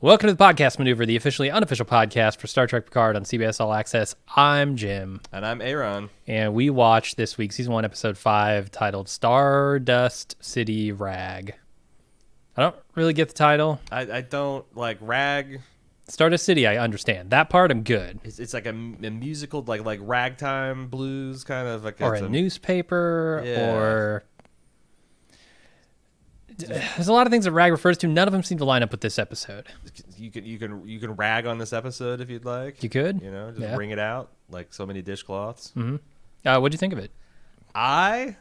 Welcome to the Podcast Maneuver, the officially unofficial podcast for Star Trek Picard on CBS All Access. I'm Jim. And I'm A.Ron. And we watched this week, Season 1, Episode 5, titled Stardust City Rag. I don't really get the title. I don't like rag. Stardust City, I understand. That part, I'm good. It's like a musical, like ragtime blues kind of. Like Or a newspaper, yeah. or... There's a lot of things that rag refers to. None of them seem to line up with this episode. You can rag on this episode if you'd like. You could? You know, just bring it out like so many dishcloths. Mm-hmm. What'd you think of it? I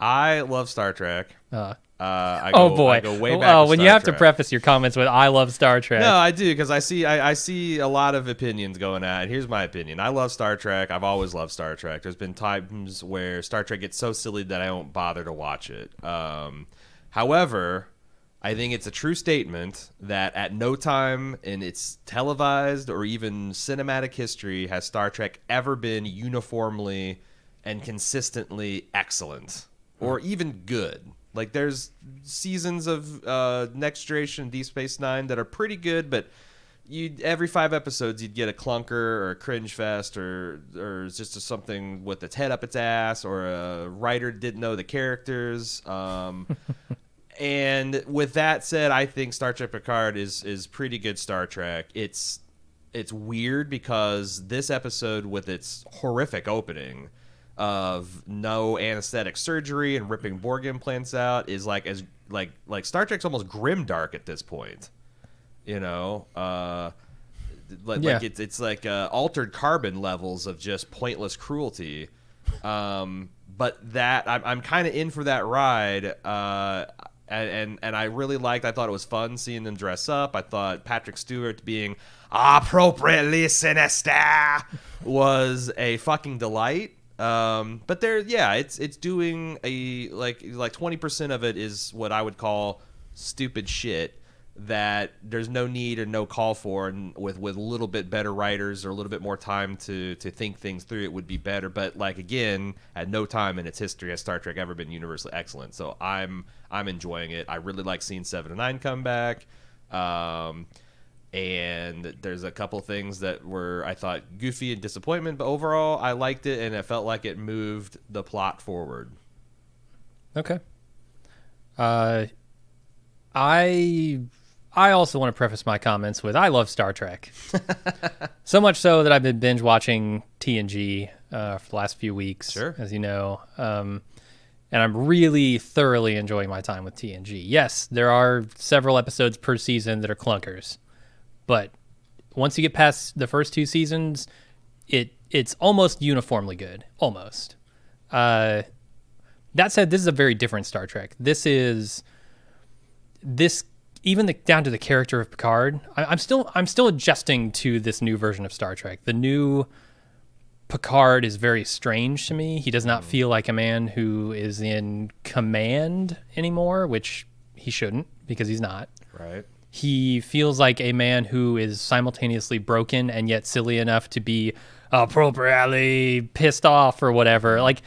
love Star Trek. I go way back. When you have to preface your comments with "I love Star Trek." No, I do, because I see a lot of opinions going at it. Here's my opinion. I love Star Trek. I've always loved Star Trek. There's been times where Star Trek gets so silly that I don't bother to watch it. However, I think it's a true statement that at no time in its televised or even cinematic history has Star Trek ever been uniformly and consistently excellent or even good. Like, there's seasons of Next Generation, Deep Space Nine that are pretty good, but every 5 episodes you'd get a clunker or a cringe fest or just something with its head up its ass, or a writer didn't know the characters. And with that said, I think Star Trek Picard is pretty good Star Trek. It's weird because this episode, with its horrific opening of no anesthetic surgery and ripping Borg implants out, is like Star Trek's almost grimdark at this point, you know. It's like altered carbon levels of just pointless cruelty. But that I'm kind of in for that ride. And I really liked. I thought it was fun seeing them dress up. I thought Patrick Stewart being appropriately sinister was a fucking delight. But it's doing a like 20% of it is what I would call stupid shit that there's no need or no call for, and with a little bit better writers or a little bit more time to think things through, it would be better. But like, again, at no time in its history has Star Trek ever been universally excellent. So I'm enjoying it. I really like seeing 7 and 9 come back. And there's a couple things that were, I thought, goofy and disappointment, but overall I liked it, and it felt like it moved the plot forward. Okay. I also want to preface my comments with I love Star Trek. So much so that I've been binge watching TNG for the last few weeks, sure, as you know. And I'm really thoroughly enjoying my time with TNG. Yes, there are several episodes per season that are clunkers. But once you get past the first 2 seasons, it's almost uniformly good. Almost. That said, this is a very different Star Trek. This even down to the character of Picard. I'm still adjusting to this new version of Star Trek. The new Picard is very strange to me. He does not feel like a man who is in command anymore, which he shouldn't, because he's not. Right. He feels like a man who is simultaneously broken and yet silly enough to be appropriately pissed off or whatever. Like,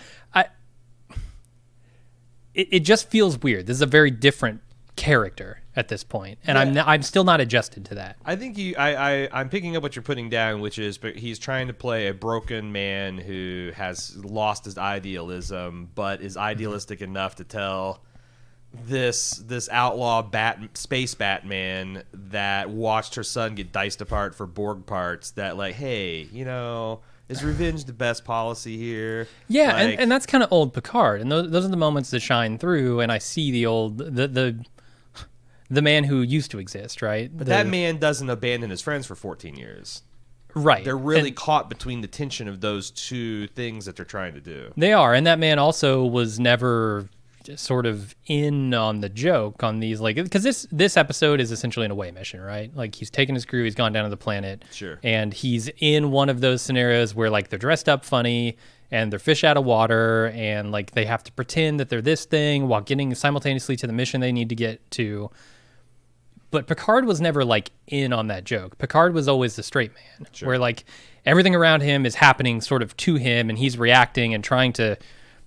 it just feels weird. This is a very different character at this point, and yeah. I'm still not adjusted to that. I think I'm picking up what you're putting down, which is he's trying to play a broken man who has lost his idealism, but is idealistic enough to tell this outlaw space Batman that watched her son get diced apart for Borg parts that, like, hey, you know, is revenge the best policy here? Yeah, like, and that's kind of old Picard, and those are the moments that shine through, and I see the old the man who used to exist, right? But that man doesn't abandon his friends for 14 years. Right. They're really caught between the tension of those two things that they're trying to do. They are, and that man also was never sort of in on the joke on these, like, because this episode is essentially an away mission, right? Like, he's taken his crew, he's gone down to the planet, sure, and he's in one of those scenarios where, like, they're dressed up funny and they're fish out of water, and like they have to pretend that they're this thing while getting simultaneously to the mission they need to get to. But Picard was never like in on that joke. Picard was always the straight man, sure, where like everything around him is happening sort of to him, and he's reacting and trying to,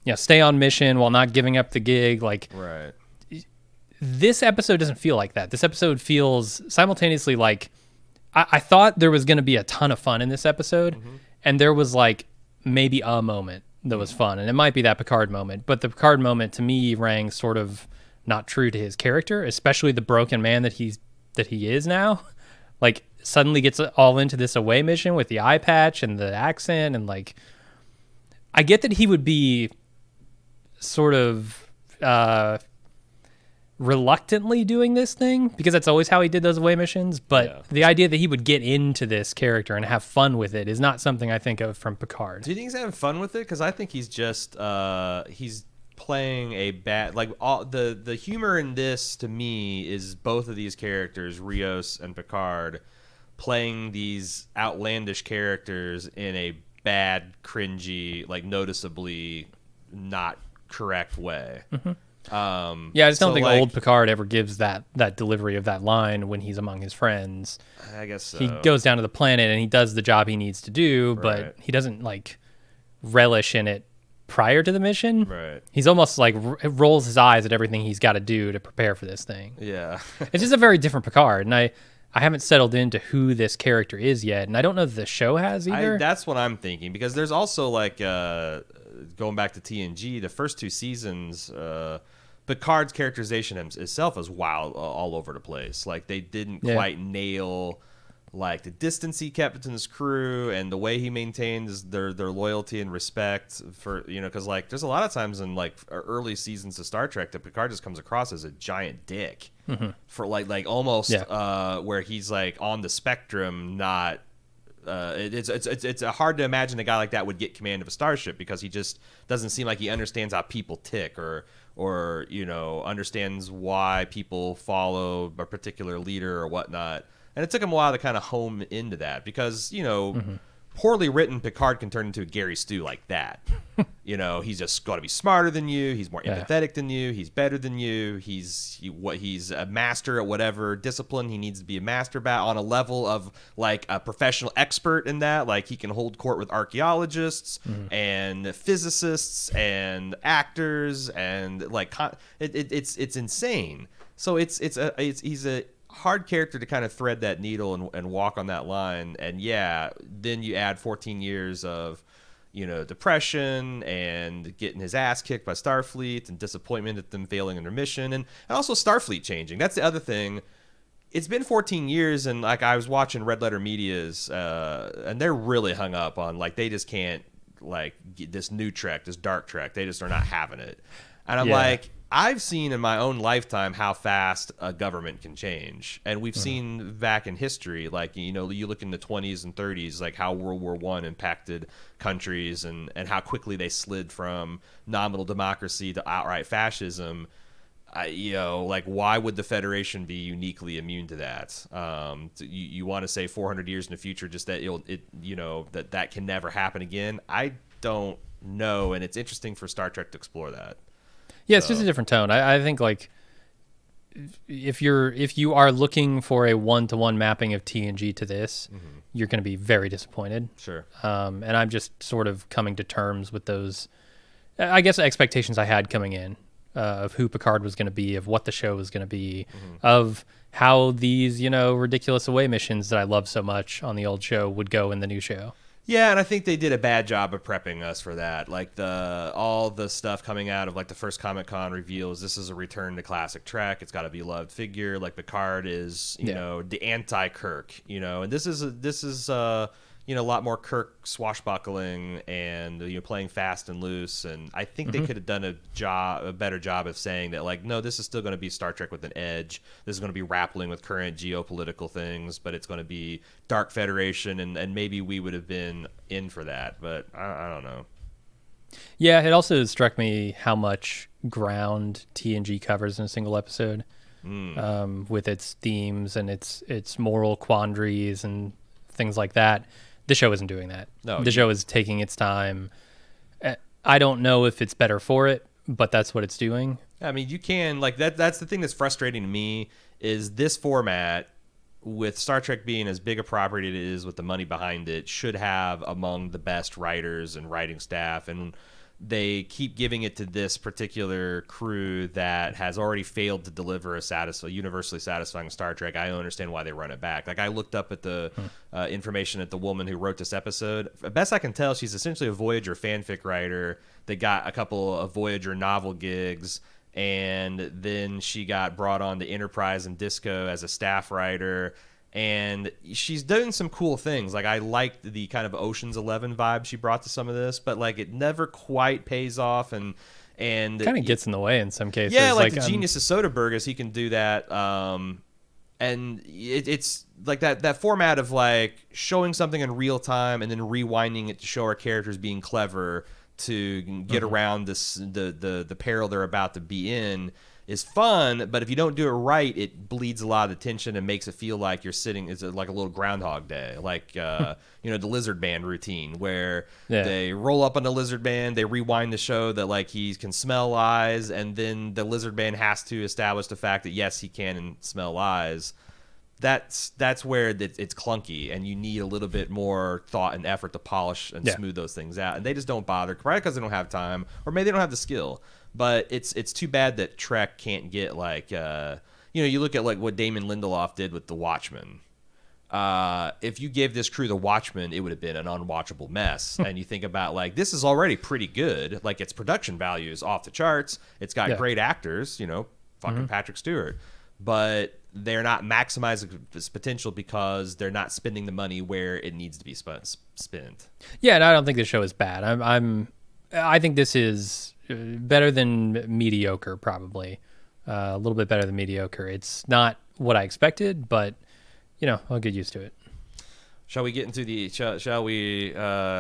you know, stay on mission while not giving up the gig. Like, right. this episode doesn't feel like that. This episode feels simultaneously like I thought there was going to be a ton of fun in this episode, and there was like maybe a moment that was fun, and it might be that Picard moment, but the Picard moment to me rang sort of not true to his character, especially the broken man that he is now. Like suddenly gets all into this away mission with the eye patch and the accent, and like I get that he would be sort of reluctantly doing this thing because that's always how he did those away missions, but the idea that he would get into this character and have fun with it is not something I think of from Picard. Do you think he's having fun with it? Because I think he's just he's playing a bad, like, all the humor in this to me is both of these characters, Rios and Picard, playing these outlandish characters in a bad, cringy, like noticeably not correct way. I just don't think old Picard ever gives that delivery of that line when he's among his friends. I guess so. He goes down to the planet and he does the job he needs to do, but he doesn't like relish in it prior to the mission. Right. He's almost like rolls his eyes at everything he's got to do to prepare for this thing. Yeah. It's just a very different Picard, and I haven't settled into who this character is yet, and I don't know that the show has either. That's what I'm thinking, because there's also like going back to TNG, the first two seasons, Picard's characterization itself is wild, all over the place. Like they didn't quite nail like the distance he kept in his crew and the way he maintains their loyalty and respect for, because like there's a lot of times in like early seasons of Star Trek that Picard just comes across as a giant dick for like almost where he's like on the spectrum, not. It's hard to imagine a guy like that would get command of a starship, because he just doesn't seem like he understands how people tick or understands why people follow a particular leader or whatnot. And it took him a while to kind of home into that, because poorly written Picard can turn into a Gary Stu like that. He's just got to be smarter than you. He's more empathetic than you. He's better than you. He's a master at whatever discipline he needs to be a master about, on a level of like a professional expert in that. Like he can hold court with archaeologists and physicists and actors, and like it's insane. So he's a hard character to kind of thread that needle and walk on that line. And then you add 14 years of depression and getting his ass kicked by Starfleet and disappointment at them failing in their mission, and also Starfleet changing. That's the other thing. It's been 14 years, and like I was watching Red Letter Media's and they're really hung up on like they just can't like get this new Trek, this dark Trek. They just are not having it. And I'm like, I've seen in my own lifetime how fast a government can change. And we've seen back in history, like, you look in the 20s and 30s, like how World War I impacted countries and how quickly they slid from nominal democracy to outright fascism. Like, why would the Federation be uniquely immune to that? You want to say 400 years in the future, just that that can never happen again? I don't know. And it's interesting for Star Trek to explore that. Yeah, it's just a different tone. I think like if you are looking for a one-to-one mapping of TNG to this, you're going to be very disappointed. Sure. And I'm just sort of coming to terms with those, I guess, expectations I had coming in of who Picard was going to be, of what the show was going to be, of how these ridiculous away missions that I love so much on the old show would go in the new show. Yeah, and I think they did a bad job of prepping us for that. Like all the stuff coming out of like the first Comic-Con reveals, this is a return to classic Trek. It's got a beloved figure. Like Picard is, the anti-Kirk. And this is a lot more Kirk swashbuckling and playing fast and loose. And I think they could have done a better job of saying that, like, no, this is still going to be Star Trek with an edge. This is going to be grappling with current geopolitical things, but it's going to be Dark Federation, and maybe we would have been in for that. But I don't know. Yeah, it also struck me how much ground TNG covers in a single episode, with its themes and its moral quandaries and things like that. The show isn't doing that. No, the show is taking its time. I don't know if it's better for it, but that's what it's doing. I mean, you can like that. That's the thing that's frustrating to me is this format, with Star Trek being as big a property it is with the money behind it, should have among the best writers and writing staff. And they keep giving it to this particular crew that has already failed to deliver a universally satisfying Star Trek. I don't understand why they run it back. Like, I looked up at the information at the woman who wrote this episode. Best I can tell, she's essentially a Voyager fanfic writer that got a couple of Voyager novel gigs, and then she got brought on to Enterprise and Disco as a staff writer. And she's doing some cool things. Like, I liked the kind of Ocean's 11 vibe she brought to some of this, but like it never quite pays off, and kind of gets in the way in some cases. Yeah, like the genius of Soderbergh is he can do that. And it's like that format of like showing something in real time and then rewinding it to show our characters being clever to get around the peril they're about to be in is fun, but if you don't do it right, it bleeds a lot of the tension and makes it feel like you're sitting. It's like a little Groundhog Day, like the Lizard Band routine, where they roll up on the Lizard Band, they rewind the show that like he can smell lies, and then the Lizard Band has to establish the fact that yes, he can smell lies. That's where it's clunky, and you need a little bit more thought and effort to polish and smooth those things out, and they just don't bother, probably because they don't have time, or maybe they don't have the skill. But it's too bad that Trek can't get like you look at like what Damon Lindelof did with The Watchmen. If you gave this crew The Watchmen, it would have been an unwatchable mess. And you think about like this is already pretty good. Like its production value is off the charts. It's got great actors, fucking Patrick Stewart, but they're not maximizing its potential because they're not spending the money where it needs to be spent. Yeah, and I don't think the show is bad. I think this is better than mediocre, probably. A little bit better than mediocre. It's not what I expected, but, I'll get used to it. Shall we get into shall we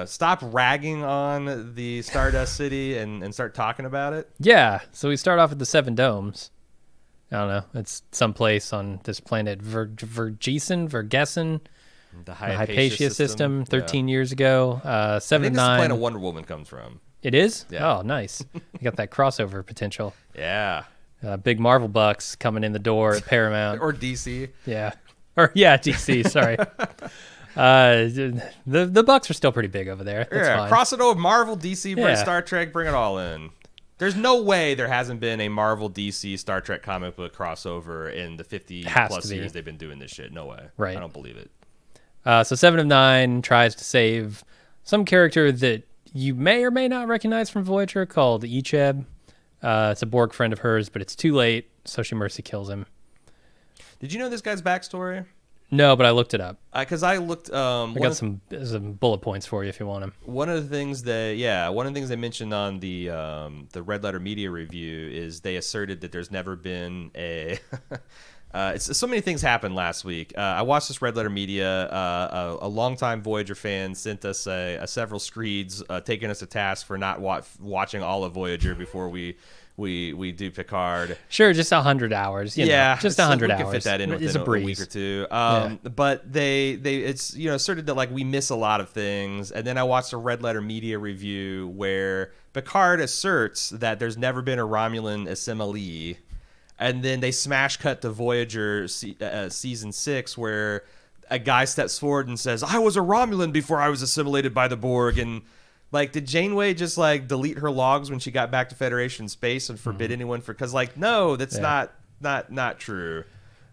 stop ragging on the Stardust City and start talking about it? Yeah, so we start off at the Seven Domes. I don't know. It's someplace on this planet, Vergessen, the Hypatia system 13 years ago. 7 I think this is the planet Wonder Woman comes from. It is? Yeah. Oh, nice. You got that crossover potential. Yeah. Big Marvel bucks coming in the door at Paramount. Or DC. Yeah. DC, sorry. The bucks are still pretty big over there. That's fine. Cross it over. Marvel, DC, bring Star Trek, bring it all in. There's no way there hasn't been a Marvel, DC, Star Trek comic book crossover in the 50-plus years they've been doing this shit. No way. Right. I don't believe it. So 7 of 9 tries to save some character that you may or may not recognize from Voyager called Icheb. It's a Borg friend of hers, but it's too late, so she mercy kills him. Did you know this guy's backstory? No, but I looked it up. Because I looked. I got some bullet points for you if you want them. One of the things they mentioned on the Red Letter Media review is they asserted that there's never been a. So many things happened last week. I watched this Red Letter Media. A longtime Voyager fan sent us several screeds, taking us to task for not watching all of Voyager before we do Picard. Sure, just 100 hours. Just 100 hours. We can fit that in within a week or two. But it's asserted that like we miss a lot of things. And then I watched a Red Letter Media review where Picard asserts that there's never been a Romulan assimilee. And then they smash cut to Voyager season 6 where a guy steps forward and says, I was a Romulan before I was assimilated by the Borg. And like, did Janeway just like delete her logs when she got back to Federation space and forbid anyone because like, no, that's not true.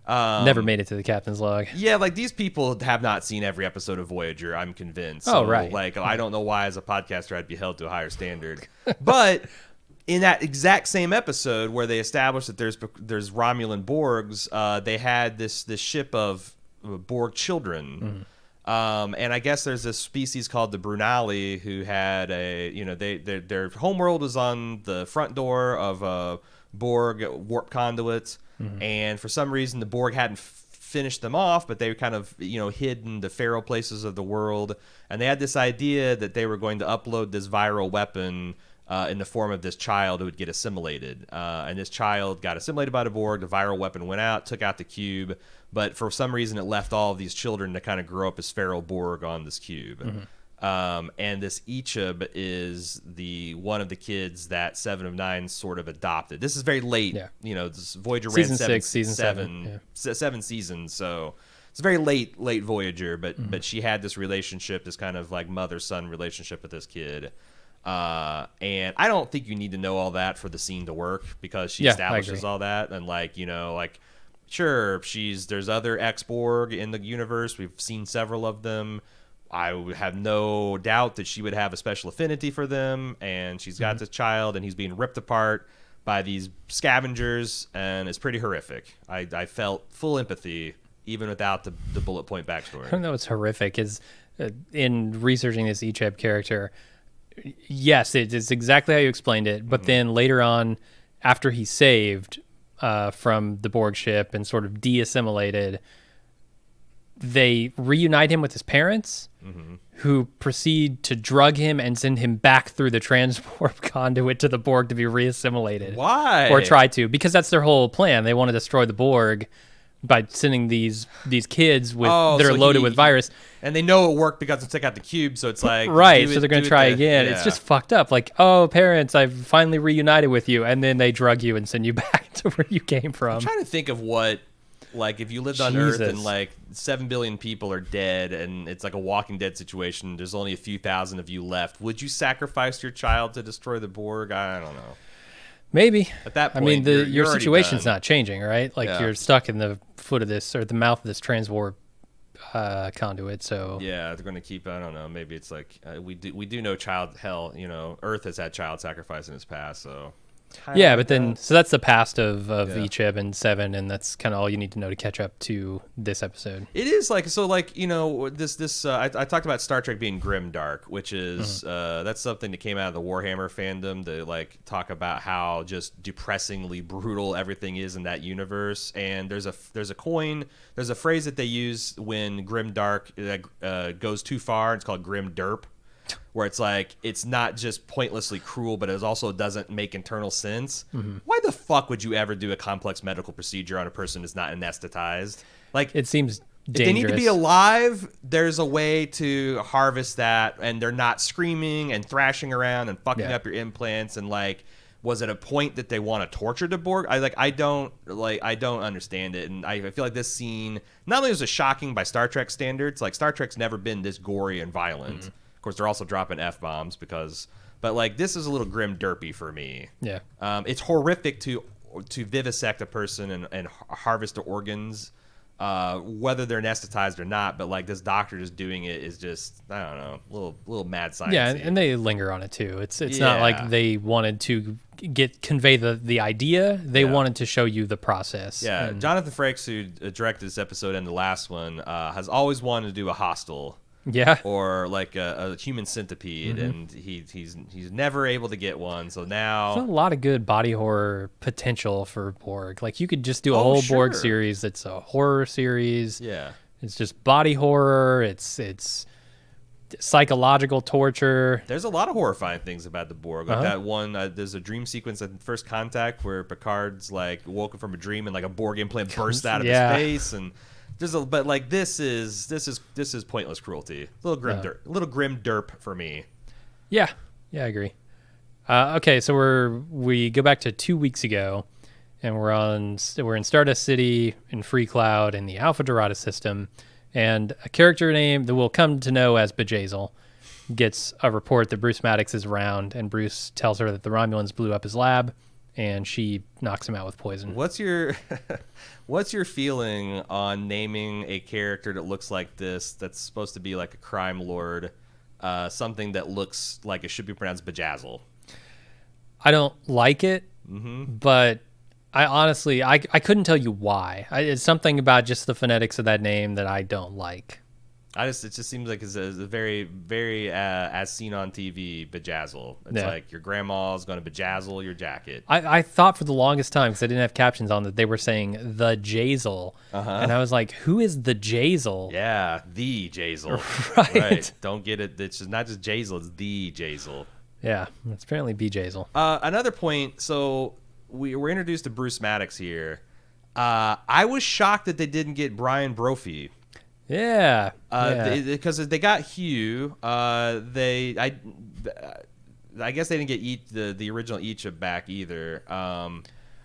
Never made it to the captain's log. Yeah, like these people have not seen every episode of Voyager, I'm convinced. Oh, right. Like, I don't know why as a podcaster I'd be held to a higher standard. But in that exact same episode where they established that there's Romulan Borgs, they had this ship of Borg children. And I guess there's this species called the Brunali who had their homeworld was on the front door of a Borg warp conduit. And for some reason the Borg hadn't finished them off, but they were kind of hid in the feral places of the world. And they had this idea that they were going to upload this viral weapon in the form of this child who would get assimilated. And this child got assimilated by the Borg. The viral weapon went out, took out the cube. But for some reason, it left all of these children to kind of grow up as feral Borg on this cube. And this Icheb is one of the kids that 7 of 9 sort of adopted. This is very late. This Voyager season ran 7 seasons. So it's a very late Voyager. But she had this relationship, this kind of like mother-son relationship with this kid. And I don't think you need to know all that for the scene to work, because she Yeah, I establishes agree. all that. And like, sure, there's other ex-Borg in the universe. We've seen several of them. I would have no doubt that she would have a special affinity for them, and she's got this child, and he's being ripped apart by these scavengers, and it's pretty horrific. I felt full empathy, even without the bullet point backstory. I don't know. It's horrific. Is in researching this Icheb character, yes, it's exactly how you explained it. But then later on, after he's saved from the Borg ship and sort of de-assimilated, they reunite him with his parents, who proceed to drug him and send him back through the transport conduit to the Borg to be reassimilated. Why? Or try to, because that's their whole plan. They want to destroy the Borg by sending these kids with that are loaded with virus. And they know it worked because it took out the cube, so it's like... Right, so they're going to try again. Yeah. It's just fucked up. Like, oh, parents, I've finally reunited with you. And then they drug you and send you back to where you came from. I'm trying to think of what... Like, if you lived on Earth Jesus. and, like, 7 billion people are dead and it's like a Walking Dead situation, there's only a few thousand of you left, would you sacrifice your child to destroy the Borg? I don't know. Maybe. At that point, I mean, you're your already situation's done. not changing, right? Like, Yeah. you're stuck in the foot of this, or the mouth of this transwarp conduit, so... Yeah, they're going to keep, I don't know, maybe it's like, we do know Earth has had child sacrifice in its past, so... Yeah, but then, so that's the past of Icheb and Seven, and that's kind of all you need to know to catch up to this episode. It is like, so like, I talked about Star Trek being grim dark, which is that's something that came out of the Warhammer fandom, to like talk about how just depressingly brutal everything is in that universe. And there's a phrase that they use when grim dark goes too far. It's called grim derp, where it's like, it's not just pointlessly cruel, but it also doesn't make internal sense. Why the fuck would you ever do a complex medical procedure on a person who's not anesthetized? Like, It seems if dangerous. they need to be alive, there's a way to harvest that, and they're not screaming and thrashing around and fucking up your implants. And like, was it a point that they want to torture the Borg? I don't understand it. And I feel like this scene, not only was it shocking by Star Trek standards, like Star Trek's never been this gory and violent. Of course, they're also dropping F-bombs but like, this is a little grim derpy for me. Yeah. It's horrific to vivisect a person and harvest their organs, whether they're anesthetized or not. But like, this doctor just doing it is just, I don't know, a little mad science. Yeah, and they linger on it too. It's not like they wanted to convey the idea. They wanted to show you the process. Yeah, Jonathan Frakes, who directed this episode and the last one, has always wanted to do a Hostel. Yeah. Or like a human centipede, and he's never able to get one. So now There's a lot of good body horror potential for Borg. Like, you could just do a whole Borg series that's a horror series. Yeah, It's just body horror. It's psychological torture. there's a lot of horrifying things about the Borg. Like that one, there's a dream sequence in First Contact where Picard's like woken from a dream and like a Borg implant bursts out of his face, and but like, this is pointless cruelty. A little grim derp for me. Yeah, I agree. Okay, so we go back to 2 weeks ago, and we're in Stardust City in Free Cloud in the Alpha Dorada system, and a character name that we'll come to know as Bjayzl gets a report that Bruce Maddox is around, and Bruce tells her that the Romulans blew up his lab, and she knocks him out with poison. What's your feeling on naming a character that looks like this, that's supposed to be like a crime lord, something that looks like it should be pronounced Bjayzl? I don't like it, but I honestly, I couldn't tell you why. It's something about just the phonetics of that name that I don't like. It just seems like it's a very, very as seen on TV, Bjayzl. It's like your grandma's going to bejazzle your jacket. I thought for the longest time, because I didn't have captions on, that they were saying the Bjayzl, and I was like, who is the Bjayzl? Yeah, the Bjayzl. Right. Don't get it. It's just not just Bjayzl, it's the Bjayzl. Yeah, it's apparently Bjayzl. Another point, so we were introduced to Bruce Maddox here. I was shocked that they didn't get Brian Brophy. Yeah. Because they got Hugh. I guess they didn't get the original Icheb back either. I'm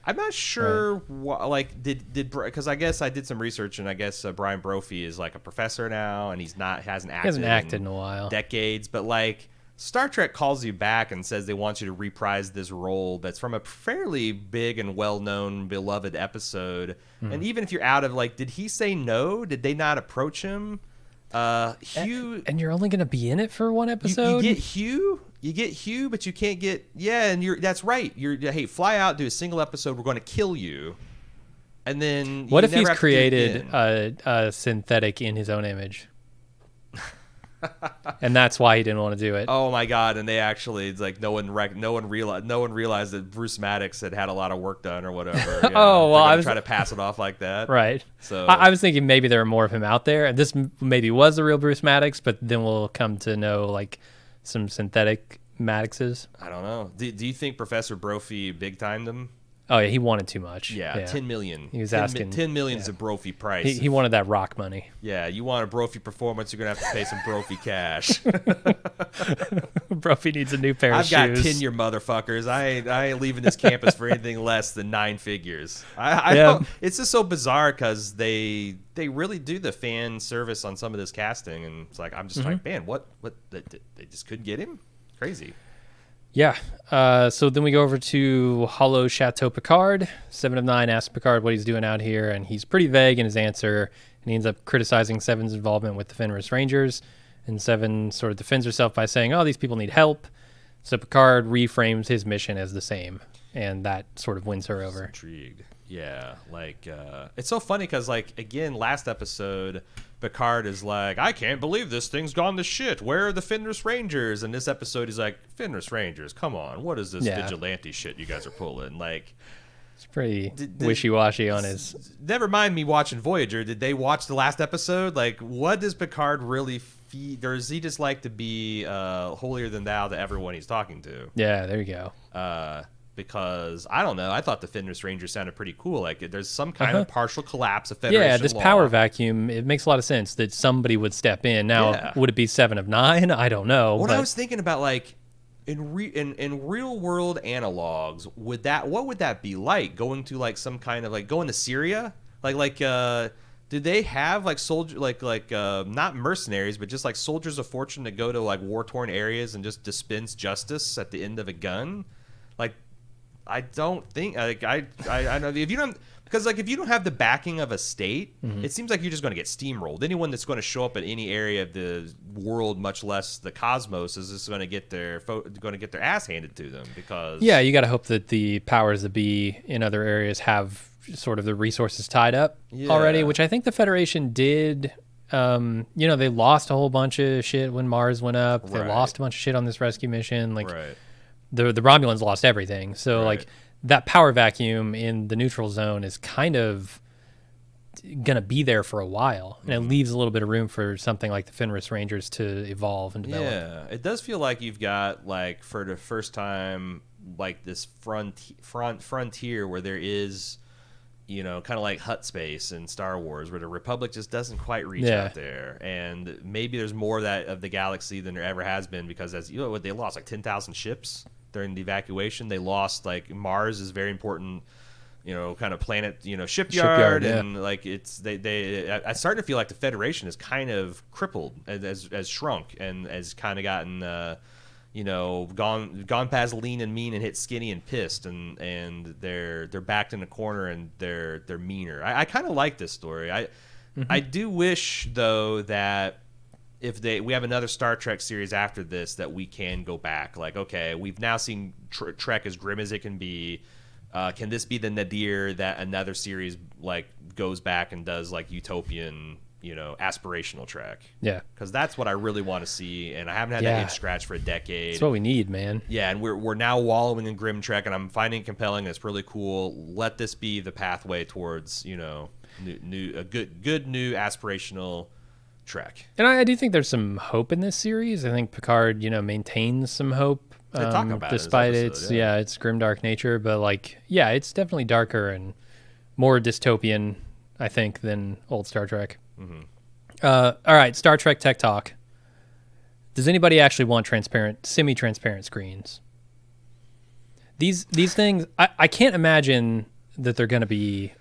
not sure because I guess I did some research, and I guess Brian Brophy is like a professor now, and hasn't acted in a while. decades. But like, Star Trek calls you back and says they want you to reprise this role that's from a fairly big and well-known, beloved episode. And even if you're out of, like, did he say no? Did they not approach him? Hugh... And you're only going to be in it for one episode? You get Hugh, but you can't get... Yeah, and that's right. Hey, fly out, do a single episode, we're going to kill you. And then... What if he's created a synthetic in his own image? And that's why he didn't want to do it. Oh my God! And they actually, it's like no one realized that Bruce Maddox had a lot of work done or whatever. Oh well, I was trying to pass it off like that, right? So I was thinking maybe there were more of him out there, and this maybe was the real Bruce Maddox, but then we'll come to know like some synthetic Maddoxes. I don't know. Do you think Professor Brophy big timed him? Oh yeah, he wanted too much. Yeah. 10 million. He was asking 10 million is a Brophy price. He wanted that rock money. Yeah, you want a Brophy performance, you're gonna have to pay some Brophy cash. Brophy needs a new pair of shoes. I've got tenure, motherfuckers. I ain't leaving this campus for anything less than 9 figures. I don't, it's just so bizarre because they really do the fan service on some of this casting, and it's like I'm just like, man, what they just couldn't get him? Crazy. Yeah. So then we go over to Hollow Chateau Picard. 7 of 9 asks Picard what he's doing out here, and he's pretty vague in his answer, and he ends up criticizing Seven's involvement with the Fenris Rangers, and Seven sort of defends herself by saying, oh, these people need help. So Picard reframes his mission as the same, and that sort of wins her over. Intrigued. Yeah, like, it's so funny because, like, again, last episode, Picard is like, I can't believe this thing's gone to shit. Where are the Fenris Rangers? And this episode, he's like, Fenris Rangers, come on. What is this vigilante shit you guys are pulling? Like, it's pretty wishy-washy on his... Never mind me watching Voyager. Did they watch the last episode? Like, what does Picard really feed? Or does he just like to be holier than thou to everyone he's talking to? Yeah, there you go. Because I don't know, I thought the Fenris Rangers sounded pretty cool. Like there's some kind of partial collapse of Federation Yeah, this law. power vacuum. It makes a lot of sense that somebody would step in. Now, would it be 7 of 9? I don't know. What I was thinking about, like in real world analogs, what would that be like? Going to like some kind of like going to Syria, did they have like soldier not mercenaries, but just like soldiers of fortune that go to like war torn areas and just dispense justice at the end of a gun? Like, I don't think like I know if you don't, because like if you don't have the backing of a state, it seems like you're just going to get steamrolled. Anyone that's going to show up in any area of the world, much less the cosmos, is just going to get their ass handed to them. Because you got to hope that the powers that be in other areas have sort of the resources tied up already, which I think the Federation did. They lost a whole bunch of shit when Mars went up. They lost a bunch of shit on this rescue mission. Like. Right. The Romulans lost everything. So, like, that power vacuum in the neutral zone is kind of going to be there for a while. And it leaves a little bit of room for something like the Fenris Rangers to evolve and develop. Yeah, it does feel like you've got, like, for the first time, like, this frontier where there is, kind of like hut space in Star Wars, where the Republic just doesn't quite reach out there. And maybe there's more of the galaxy than there ever has been, because as you know, what they lost, like 10,000 ships during the evacuation. They lost, like, Mars is very important, kind of planet, shipyard, and like it's I starting to feel like the Federation is kind of crippled, as shrunk, and has kind of gotten gone past lean and mean and hit skinny and pissed, and they're backed in a corner, and they're meaner. I kind of like this story. I do wish though that if we have another Star Trek series after this, that we can go back. Like, okay, we've now seen Trek as grim as it can be. Can this be the nadir that another series like goes back and does like utopian, aspirational Trek? Yeah, because that's what I really want to see, and I haven't had that itch scratch for a decade. That's what we need, man. Yeah, and we're now wallowing in grim Trek, and I'm finding it compelling. It's really cool. Let this be the pathway towards a good new aspirational Trek. And I do think there's some hope in this series. I think Picard, maintains some hope despite its grimdark nature. But it's definitely darker and more dystopian, I think, than old Star Trek. All right, Star Trek Tech Talk. Does anybody actually want semi-transparent screens? These things, I can't imagine that they're going to be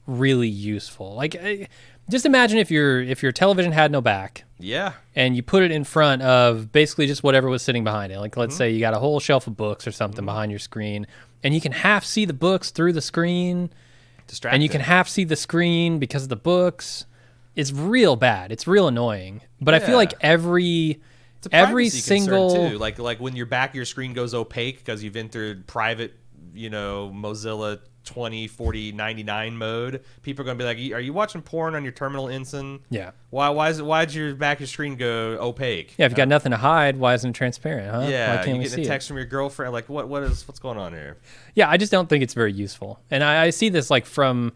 really useful. Like, just imagine if your television had no back Yeah. and you put it in front of basically just whatever was sitting behind it. Like, let's say you got a whole shelf of books or something behind your screen, and you can half see the books through the screen, and you can half see the screen because of the books. It's real bad. It's real annoying. But I feel like every single concern too. Like when your back of your screen goes opaque because you've entered private, Mozilla 20/40/99 mode, people are gonna be like, "Are you watching porn on your terminal, ensign?" Yeah. Why'd your back of your screen go opaque? Yeah, if you got nothing to hide, why isn't it transparent, huh? Yeah, Why can't you we get see a it? text from your girlfriend like, what's going on here? Yeah, I just don't think it's very useful. And I see this like from,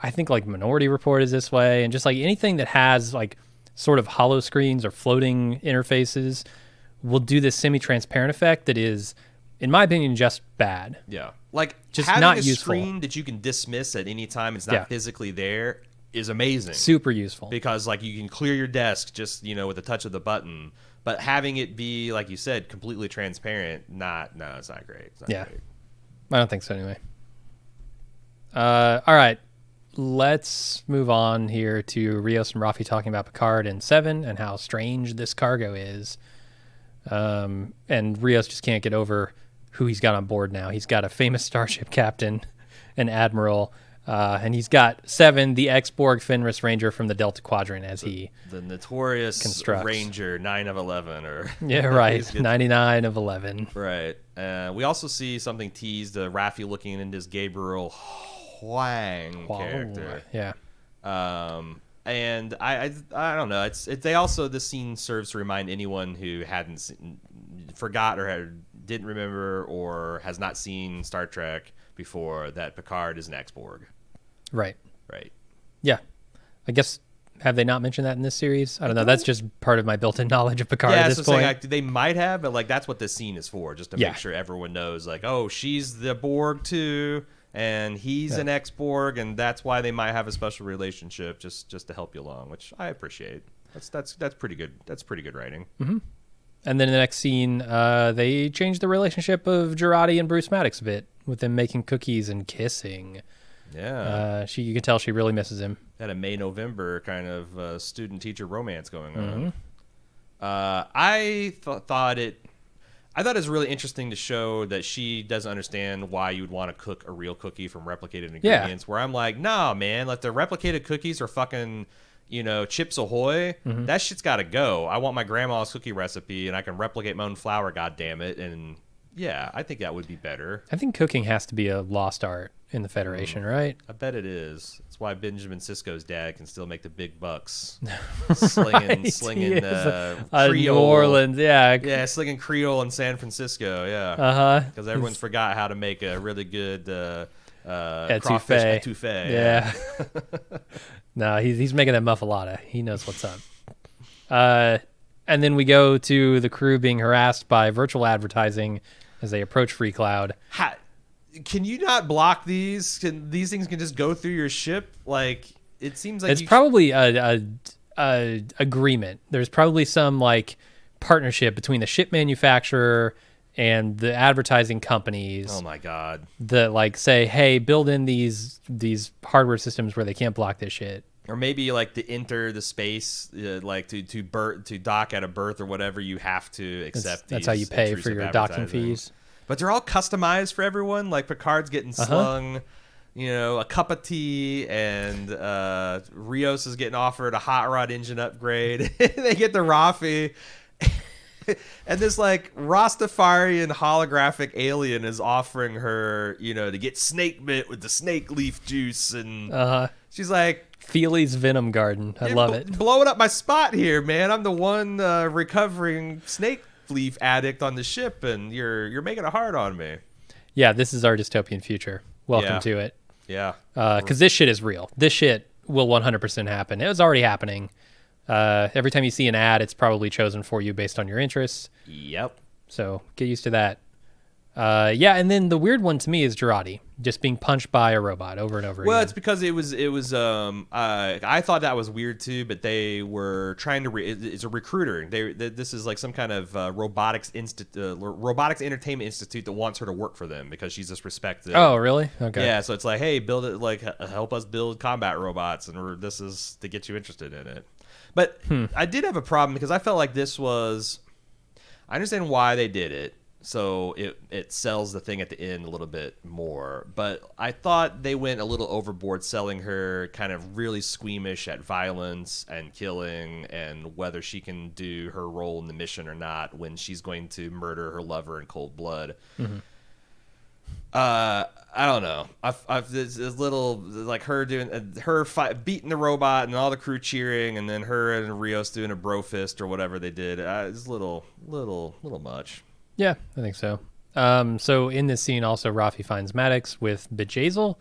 I think like Minority Report is this way, and just like anything that has like sort of hollow screens or floating interfaces will do this semi-transparent effect that is, in my opinion, just bad. Yeah, like Just having not a useful. screen that you can dismiss at any time, it's not physically there, is amazing. Super useful. Because like you can clear your desk just with a touch of the button. But having it be, like you said, completely transparent, it's not great. It's not great. I don't think so anyway. All right, let's move on here to Rios and Rafi talking about Picard and Seven and how strange this cargo is. And Rios just can't get over who he's got on board now. He's got a famous starship captain, an admiral, and he's got Seven, the ex-Borg Fenris Ranger from the Delta Quadrant, as the notorious constructs. Ranger 9 of 11, or yeah, right, 99 of 11. Right. We also see something teased, Rafi looking into his Gabriel Huang character. Yeah. And I don't know. This scene serves to remind anyone who forgot or didn't remember or has not seen Star Trek before that Picard is an ex-Borg. Right. Right. Yeah. I guess, have they not mentioned that in this series? I don't know. That's just part of my built-in knowledge of Picard at this point. They might have, but like that's what this scene is for, just to make sure everyone knows, like, oh, she's the Borg too, and he's an ex-Borg, and that's why they might have a special relationship, just to help you along, which I appreciate. That's pretty good. That's pretty good writing. Mm-hmm. And then in the next scene, they changed the relationship of Jurati and Bruce Maddox a bit, with them making cookies and kissing. Yeah. You can tell she really misses him. Had a May-November kind of student-teacher romance going on. Mm-hmm. I thought it was really interesting to show that she doesn't understand why you would want to cook a real cookie from replicated ingredients. Where I'm like, nah, man, like the replicated cookies are fucking, Chips Ahoy. Mm-hmm. That shit's got to go. I want my grandma's cookie recipe, and I can replicate my own flour. God damn it! And yeah, I think that would be better. I think cooking has to be a lost art in the Federation, right? I bet it is. That's why Benjamin Sisko's dad can still make the big bucks, slinging Creole. New Orleans, yeah, slinging Creole in San Francisco, yeah. Because everyone's forgot how to make a really good crawfish etouffee. Yeah. No, he's making that muffalata. He knows what's up. And then we go to the crew being harassed by virtual advertising as they approach Free Cloud. Can you not block these? These things can just go through your ship? Like, it seems like it's probably a agreement. There's probably some like partnership between the ship manufacturer and the advertising companies. Oh my god! That like say, hey, build in these hardware systems where they can't block this shit. Or maybe like to enter the space, like to dock at a berth or whatever, you have to accept. That's how you pay for your docking fees. But they're all customized for everyone. Like Picard's getting slung, a cup of tea, and Rios is getting offered a hot rod engine upgrade. They get the Rafi. And this like Rastafarian holographic alien is offering her, to get snake bit with the snake leaf juice, and she's like, Feely's Venom Garden. I love it. Blowing up my spot here, man. I'm the one recovering snake leaf addict on the ship, and you're making it hard on me. Yeah, this is our dystopian future. Welcome to it. Yeah. Because this shit is real. This shit will 100% happen. It was already happening. Every time you see an ad, it's probably chosen for you based on your interests. Yep. So get used to that. And then the weird one to me is Jurati just being punched by a robot over and over again. Well, it's because it was I thought that was weird too, but they were trying to it's a recruiter. This is like some kind of robotics entertainment institute that wants her to work for them because she's disrespected. Oh, really? Okay. Yeah, so it's like, hey, build it, like help us build combat robots, and this is to get you interested in it. But I did have a problem because I felt like this was. I understand why they did it, so it sells the thing at the end a little bit more. But I thought they went a little overboard selling her kind of really squeamish at violence and killing and whether she can do her role in the mission or not when she's going to murder her lover in cold blood. Mm-hmm. I don't know. I've this little like her doing her beating the robot and all the crew cheering, and then her and Rios doing a bro fist or whatever they did. It's a little much. Yeah, I think so. So in this scene, also Rafi finds Maddox with Bejazel,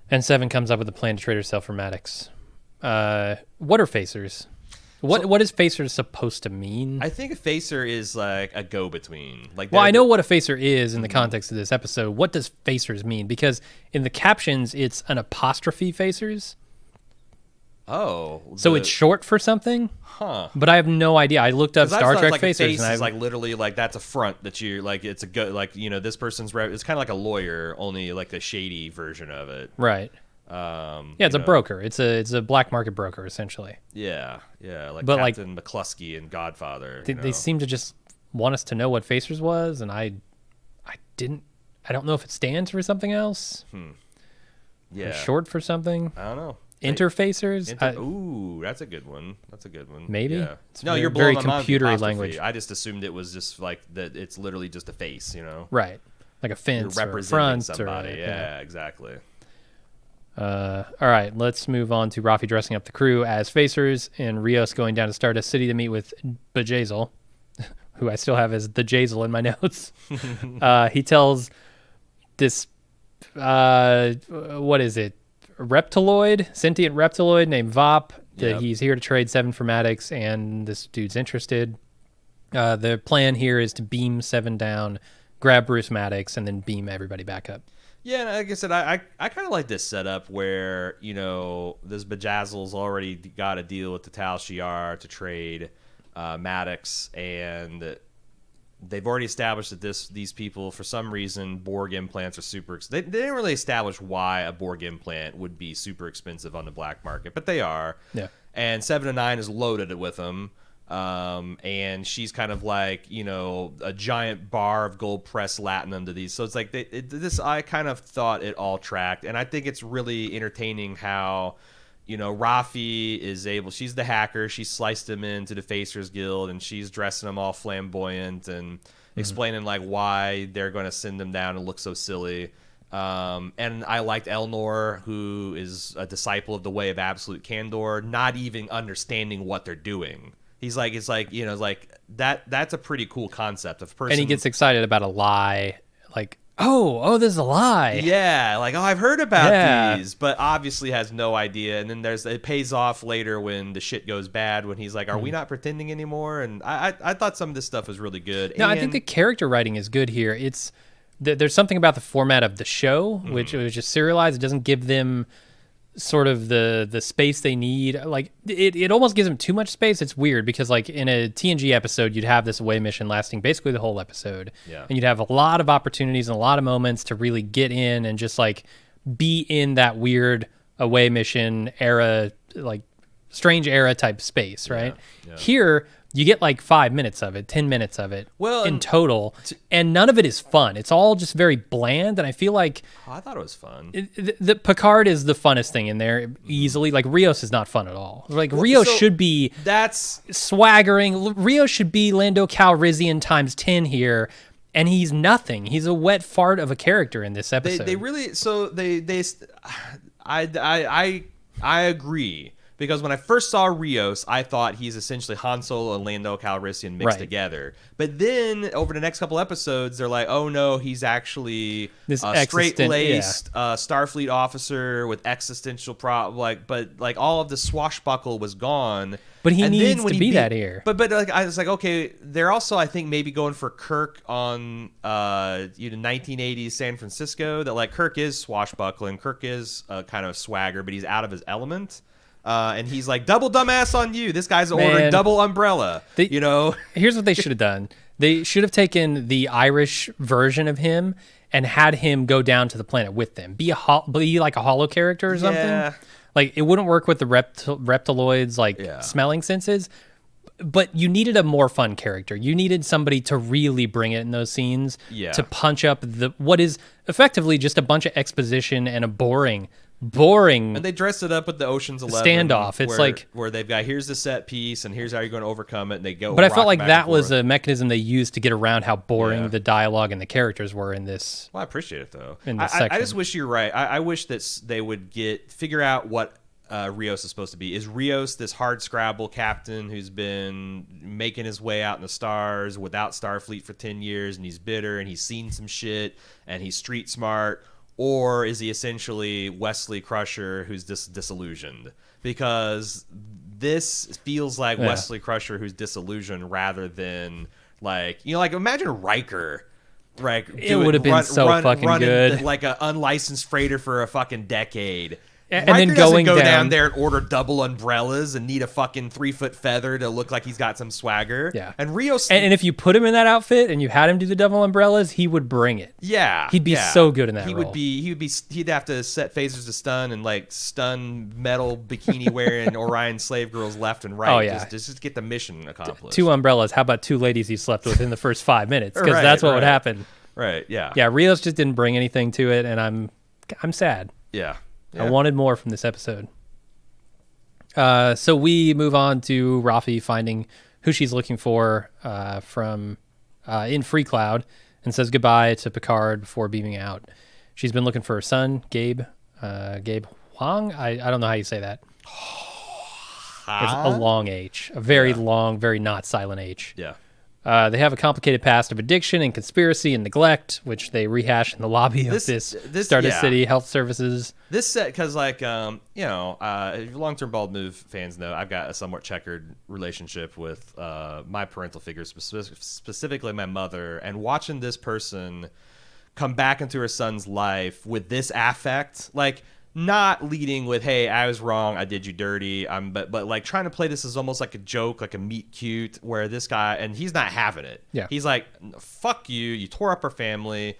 and Seven comes up with a plan to trade herself for Maddox. What are facers? What is facer supposed to mean? I think a facer is like a go-between. Well, I know what a facer is in the context of this episode. What does facers mean? Because in the captions, it's an apostrophe facers. Oh. So it's short for something? Huh. But I have no idea. I looked up Star Trek like facers. A face is like literally like that's a front that you like. It's a go like this person's it's kind of like a lawyer, only like the shady version of it. Right. It's a broker. It's a black market broker essentially. Yeah, like Captain McCluskey and Godfather. They seem to just want us to know what facers was, and I don't know if it stands for something else. Yeah, short for something. I don't know. Interfacers. Ooh, that's a good one. Maybe. Yeah. No, you're blowing very my mind computery with language. I just assumed it was just like that. It's literally just a face, Right, like a fence you're or a front somebody. Or yeah, exactly. All right, let's move on to Rafi dressing up the crew as facers and Rios going down to Stardust City to meet with Bejazel, who I still have as the Jazel in my notes. He tells this, what is it, sentient reptiloid named Vop that he's here to trade Seven for Maddox, and this dude's interested. The plan here is to beam Seven down, grab Bruce Maddox, and then beam everybody back up. Yeah, and like I said, I kind of like this setup where, this Bejazel's already got a deal with the Tal Shiar to trade Maddox, and they've already established that these people, for some reason, Borg implants are super... They didn't really establish why a Borg implant would be super expensive on the black market, but they are. Yeah. And 7 of 9 is loaded with them. And she's kind of like, a giant bar of gold press latinum to these. So it's like I kind of thought it all tracked. And I think it's really entertaining how, Rafi is she's the hacker. She sliced him into the Facers Guild, and she's dressing them all flamboyant and explaining like why they're going to send them down and look so silly. And I liked Elnor, who is a disciple of the Way of Absolute Candor, not even understanding what they're doing. He's like, it's like that's a pretty cool concept of person. And he gets excited about a lie, like, oh, this is a lie. Yeah, like, I've heard about these, but obviously has no idea. And then it pays off later when the shit goes bad, when he's like, are we not pretending anymore? And I thought some of this stuff was really good. No, I think the character writing is good here. There's something about the format of the show, which it was just serialized. It doesn't give them sort of the space they need. Like it almost gives them too much space. It's weird because like in a TNG episode, you'd have this away mission lasting basically the whole episode. Yeah. And you'd have a lot of opportunities and a lot of moments to really get in and just like be in that weird away mission era, like strange era type space, right? Yeah. Here, you get like 5 minutes of it, 10 minutes of it in total, and none of it is fun. It's all just very bland, and I feel like... I thought it was fun. The Picard is the funnest thing in there, easily. Like, Rios is not fun at all. Like, Rios should be swaggering. Rios should be Lando Calrissian times 10 here, and he's nothing. He's a wet fart of a character in this episode. I agree. Because when I first saw Rios, I thought he's essentially Han Solo and Lando Calrissian mixed together. But then over the next couple episodes, they're like, oh no, he's actually this a straight-laced Starfleet officer with existential but like all of the swashbuckle was gone. But he needs to be that here. But like I was like, okay, they're also I think maybe going for Kirk on 1980s San Francisco. That like Kirk is swashbuckling, Kirk is kind of swagger, but he's out of his element. And he's like, double dumbass on you. This guy's ordering double umbrella. Here's what they should have done. They should have taken the Irish version of him and had him go down to the planet with them. Be like a holo character or something. Yeah. Like, it wouldn't work with the reptiloids, like, smelling senses. But you needed a more fun character. You needed somebody to really bring it in those scenes to punch up what is effectively just a bunch of exposition and a boring. And they dressed it up with the Ocean's 11 standoff. It's where they've got, here's the set piece and here's how you're going to overcome it. And they go. But I felt like that was a mechanism they used to get around how boring the dialogue and the characters were in this. Well, I appreciate it though. In this section. I just wish you're right. I wish that they would figure out what Rios is supposed to be. Is Rios this hard Scrabble captain who's been making his way out in the stars without Starfleet for 10 years and he's bitter and he's seen some shit and he's street smart? Or is he essentially Wesley Crusher who's disillusioned? Because this feels like Wesley Crusher who's disillusioned rather than like imagine Riker. Right, it would have been fucking good. Like an unlicensed freighter for a fucking decade. And Riker then doesn't go down there and order double umbrellas and need a fucking 3-foot feather to look like he's got some swagger. Yeah. And Rios... And if you put him in that outfit and you had him do the double umbrellas, he would bring it. Yeah. He'd be so good in that role. He'd have to set phasers to stun and like stun metal bikini wearing Orion slave girls left and right. Oh, yeah. Just get the mission accomplished. 2 umbrellas. How about 2 ladies he slept with in the first 5 minutes? Because that's what would happen. Right, yeah. Yeah, Rios just didn't bring anything to it, and I'm sad. Yeah. I wanted more from this episode. So we move on to Rafi finding who she's looking for from in Free Cloud and says goodbye to Picard before beaming out. She's been looking for her son, Gabe Huang. I don't know how you say that. It's a long H, a very long, very not silent H. Yeah. They have a complicated past of addiction and conspiracy and neglect, which they rehash in the lobby of this Stardust City Health Services. This set, because like, long-term Bald Move fans know, I've got a somewhat checkered relationship with my parental figures, specifically my mother, and watching this person come back into her son's life with this affect, like, not leading with, hey, I was wrong, I did you dirty, but like trying to play this as almost like a joke, like a meet cute, where this guy, and he's not having it. Yeah. He's like, fuck you tore up our family.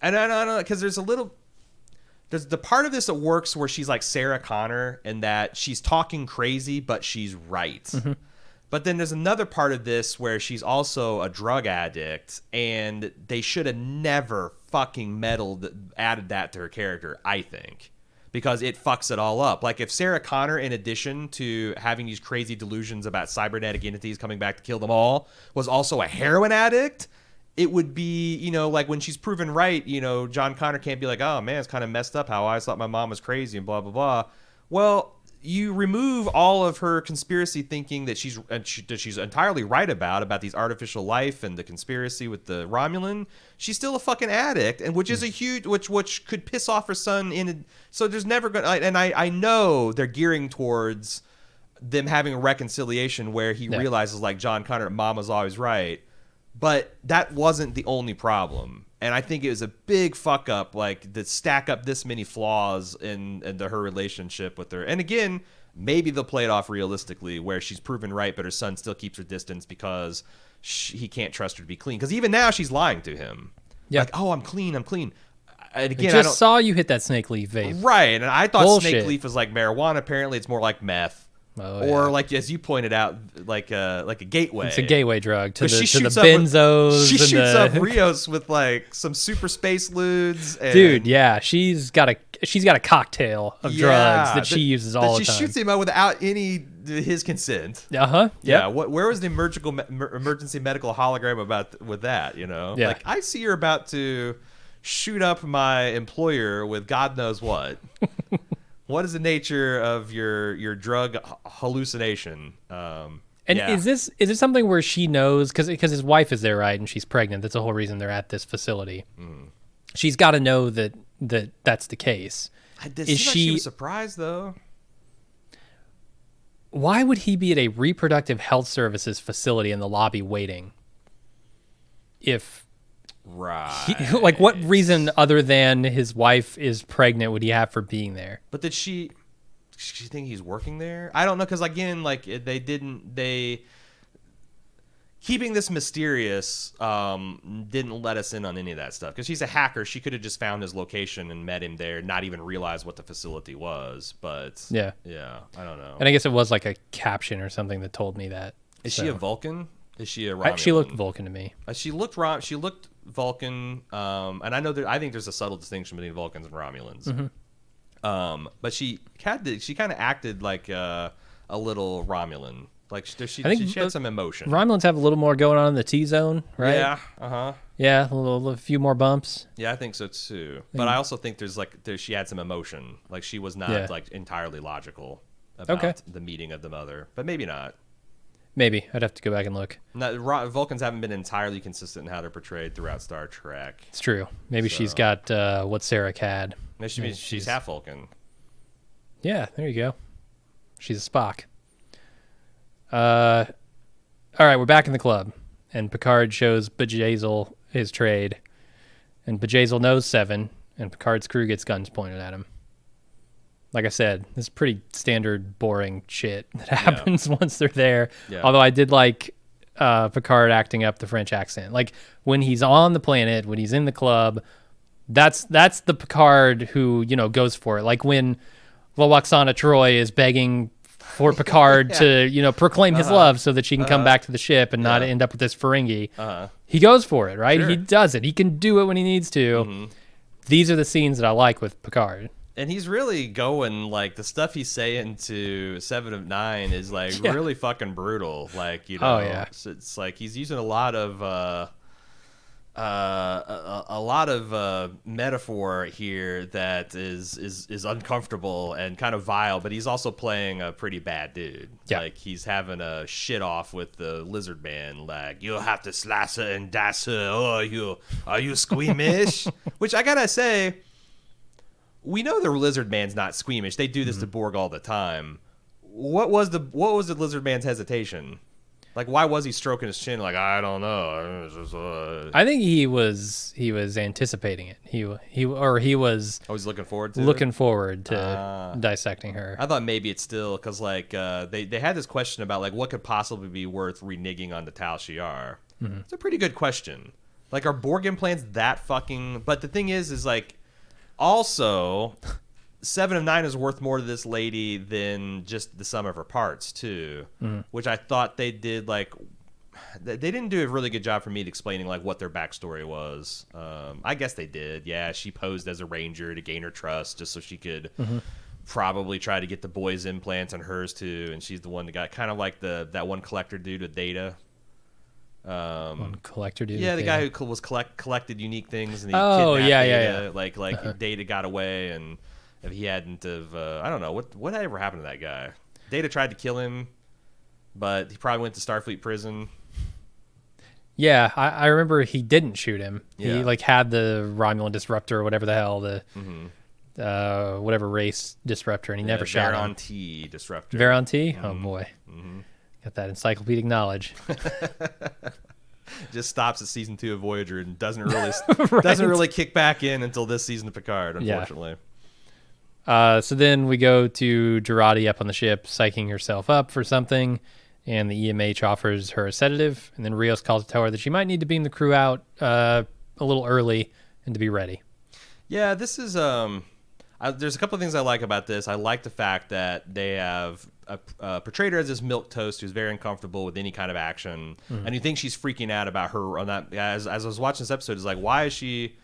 And I don't know, because there's the part of this that works where she's like Sarah Connor in that she's talking crazy, but she's right. Mm-hmm. But then there's another part of this where she's also a drug addict, and they should have never fucking added that to her character, I think. Because it fucks it all up. Like if Sarah Connor, in addition to having these crazy delusions about cybernetic entities coming back to kill them all, was also a heroin addict, it would be, like when she's proven right, John Connor can't be like, oh man, it's kind of messed up how I always thought my mom was crazy and blah, blah, blah. Well, you remove all of her conspiracy thinking that she's entirely right about these artificial life and the conspiracy with the Romulan. She's still a fucking addict, and which is a huge which could piss off her son. So there's never gonna. And I know they're gearing towards them having a reconciliation where he realizes like John Connor, Mom was always right, but that wasn't the only problem. And I think it was a big fuck up, like to stack up this many flaws in her relationship with her. And again, maybe they'll play it off realistically, where she's proven right, but her son still keeps her distance because he can't trust her to be clean. Because even now she's lying to him. Yeah. Like, oh, I'm clean. And again, I just saw you hit that snake leaf vape. Right, and I thought snake leaf was like marijuana. Apparently, it's more like meth. Or like as you pointed out, like a gateway. It's a gateway drug to the benzos. She shoots up Rios with like some super space ludes. And dude, yeah, she's got a cocktail of drugs that she uses all the time. She shoots him up without his consent. Yeah. Where was the emergency medical hologram with that? Yeah. Like I see you're about to shoot up my employer with God knows what. What is the nature of your drug hallucination? Is this something where she knows because his wife is there, right, and she's pregnant? That's the whole reason they're at this facility. She's got to know that's the case. Is she was surprised though? Why would he be at a reproductive health services facility in the lobby waiting? Right. Like, what reason other than his wife is pregnant would he have for being there? But did she think he's working there? I don't know, because again, like keeping this mysterious didn't let us in on any of that stuff. Because she's a hacker. She could have just found his location and met him there, not even realize what the facility was. But yeah, I don't know. And I guess it was like a caption or something that told me that. Is she a Vulcan? Is she a Romulan? She looked Vulcan to me. She looked Vulcan, and I think there's a subtle distinction between Vulcans and Romulans. Mm-hmm. But she kind of acted like a little Romulan. Like she had some emotion. Romulans have a little more going on in the T-zone, right? Yeah. Yeah, a few more bumps. Yeah, I think so too. But I also think she had some emotion. Like she was not like entirely logical about the meeting of the mother. But maybe not. Maybe. I'd have to go back and look. Vulcans haven't been entirely consistent in how they're portrayed throughout Star Trek. It's true. Maybe she's got what Sarek had. Maybe she's half Vulcan. Yeah, there you go. She's a Spock. All right, we're back in the club, and Picard shows Bjayzl his trade, and Bjayzl knows Seven, and Picard's crew gets guns pointed at him. Like I said, this is pretty standard, boring shit that happens once they're there. Yeah. Although I did like Picard acting up the French accent. Like when he's on the planet, when he's in the club, that's the Picard who goes for it. Like when Lwaxana Troi is begging for Picard to, proclaim his love so that she can come back to the ship and not end up with this Ferengi. He goes for it, right? Sure. He does it. He can do it when he needs to. Mm-hmm. These are the scenes that I like with Picard. And he's really going, like, the stuff he's saying to 7 of 9 is, like, really fucking brutal. Like, it's like he's using a lot of metaphor here that is uncomfortable and kind of vile, but he's also playing a pretty bad dude. Yeah. Like he's having a shit off with the lizard man, like you'll have to slice her and dice her. Oh, are you squeamish? Which I gotta say, we know the lizard man's not squeamish. They do this to Borg all the time. What was the lizard man's hesitation? Like, why was he stroking his chin? Like, I don't know. I think he was anticipating it. He was. Oh, he's looking forward to dissecting her. I thought maybe it's still because like they had this question about like what could possibly be worth reneging on the Tal Shiar. Mm-hmm. It's a pretty good question. Like, are Borg implants that fucking? But the thing is like, also. 7 of 9 is worth more to this lady than just the sum of her parts too, which I thought they did. Like, they didn't do a really good job for me explaining like what their backstory was. I guess they did. Yeah, she posed as a ranger to gain her trust, just so she could probably try to get the boys' implants and hers too. And she's the one that got kind of like that one collector dude with Data. One collector dude. Yeah, the guy who was collected unique things and he kidnapped Data. Like Data got away and. If he hadn't have, I don't know, what ever happened to that guy? Data tried to kill him, but he probably went to Starfleet prison. Yeah, I remember he didn't shoot him. Yeah. He like had the Romulan disruptor or whatever the hell, whatever race disruptor, and he never shot him. Veron T disruptor. Veron T? Oh boy. Got that encyclopedic knowledge. Just stops at season 2 of Voyager and doesn't really kick back in until this season of Picard, unfortunately. Yeah. So then we go to Jurati up on the ship, psyching herself up for something, and the EMH offers her a sedative, and then Rios calls to tell her that she might need to beam the crew out a little early and to be ready. Yeah, this is there's a couple of things I like about this. I like the fact that they have portrayed her as this milquetoast who's very uncomfortable with any kind of action, and you think she's freaking out about her on that. As I was watching this episode, it's like, why is she?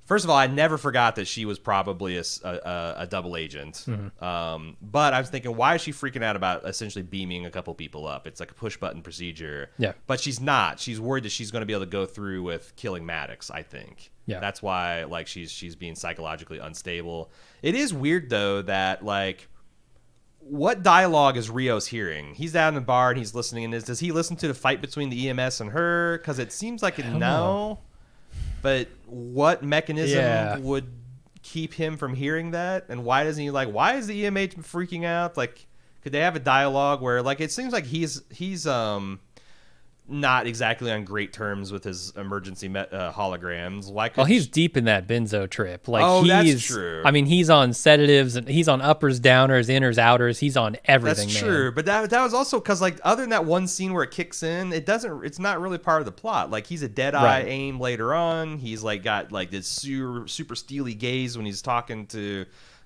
First of all, I never forgot that she was probably a double agent. But I was thinking, why is she freaking out about essentially beaming a couple people up? It's like a push-button procedure. Yeah. But she's not. She's worried that she's going to be able to go through with killing Maddox, I think. Yeah. That's why like she's being psychologically unstable. It is weird, though, that like what dialogue is Rios hearing? He's down in the bar and he's listening. And does he listen to the fight between the EMS and her? Because it seems like no. But what mechanism would keep him from hearing that? And why doesn't he why is the EMH freaking out? Like, could they have a dialogue where like it seems like he's not exactly on great terms with his emergency holograms. Why could He's deep in that benzo trip. Like, that's true. I mean, he's on sedatives and he's on uppers, downers, inners, outers. He's on everything. That's true, man. but that was also because, like, other than that one scene where it kicks in, it's not really part of the plot. Like, he's a dead eye aim later on. He's like got like this super steely gaze when he's talking to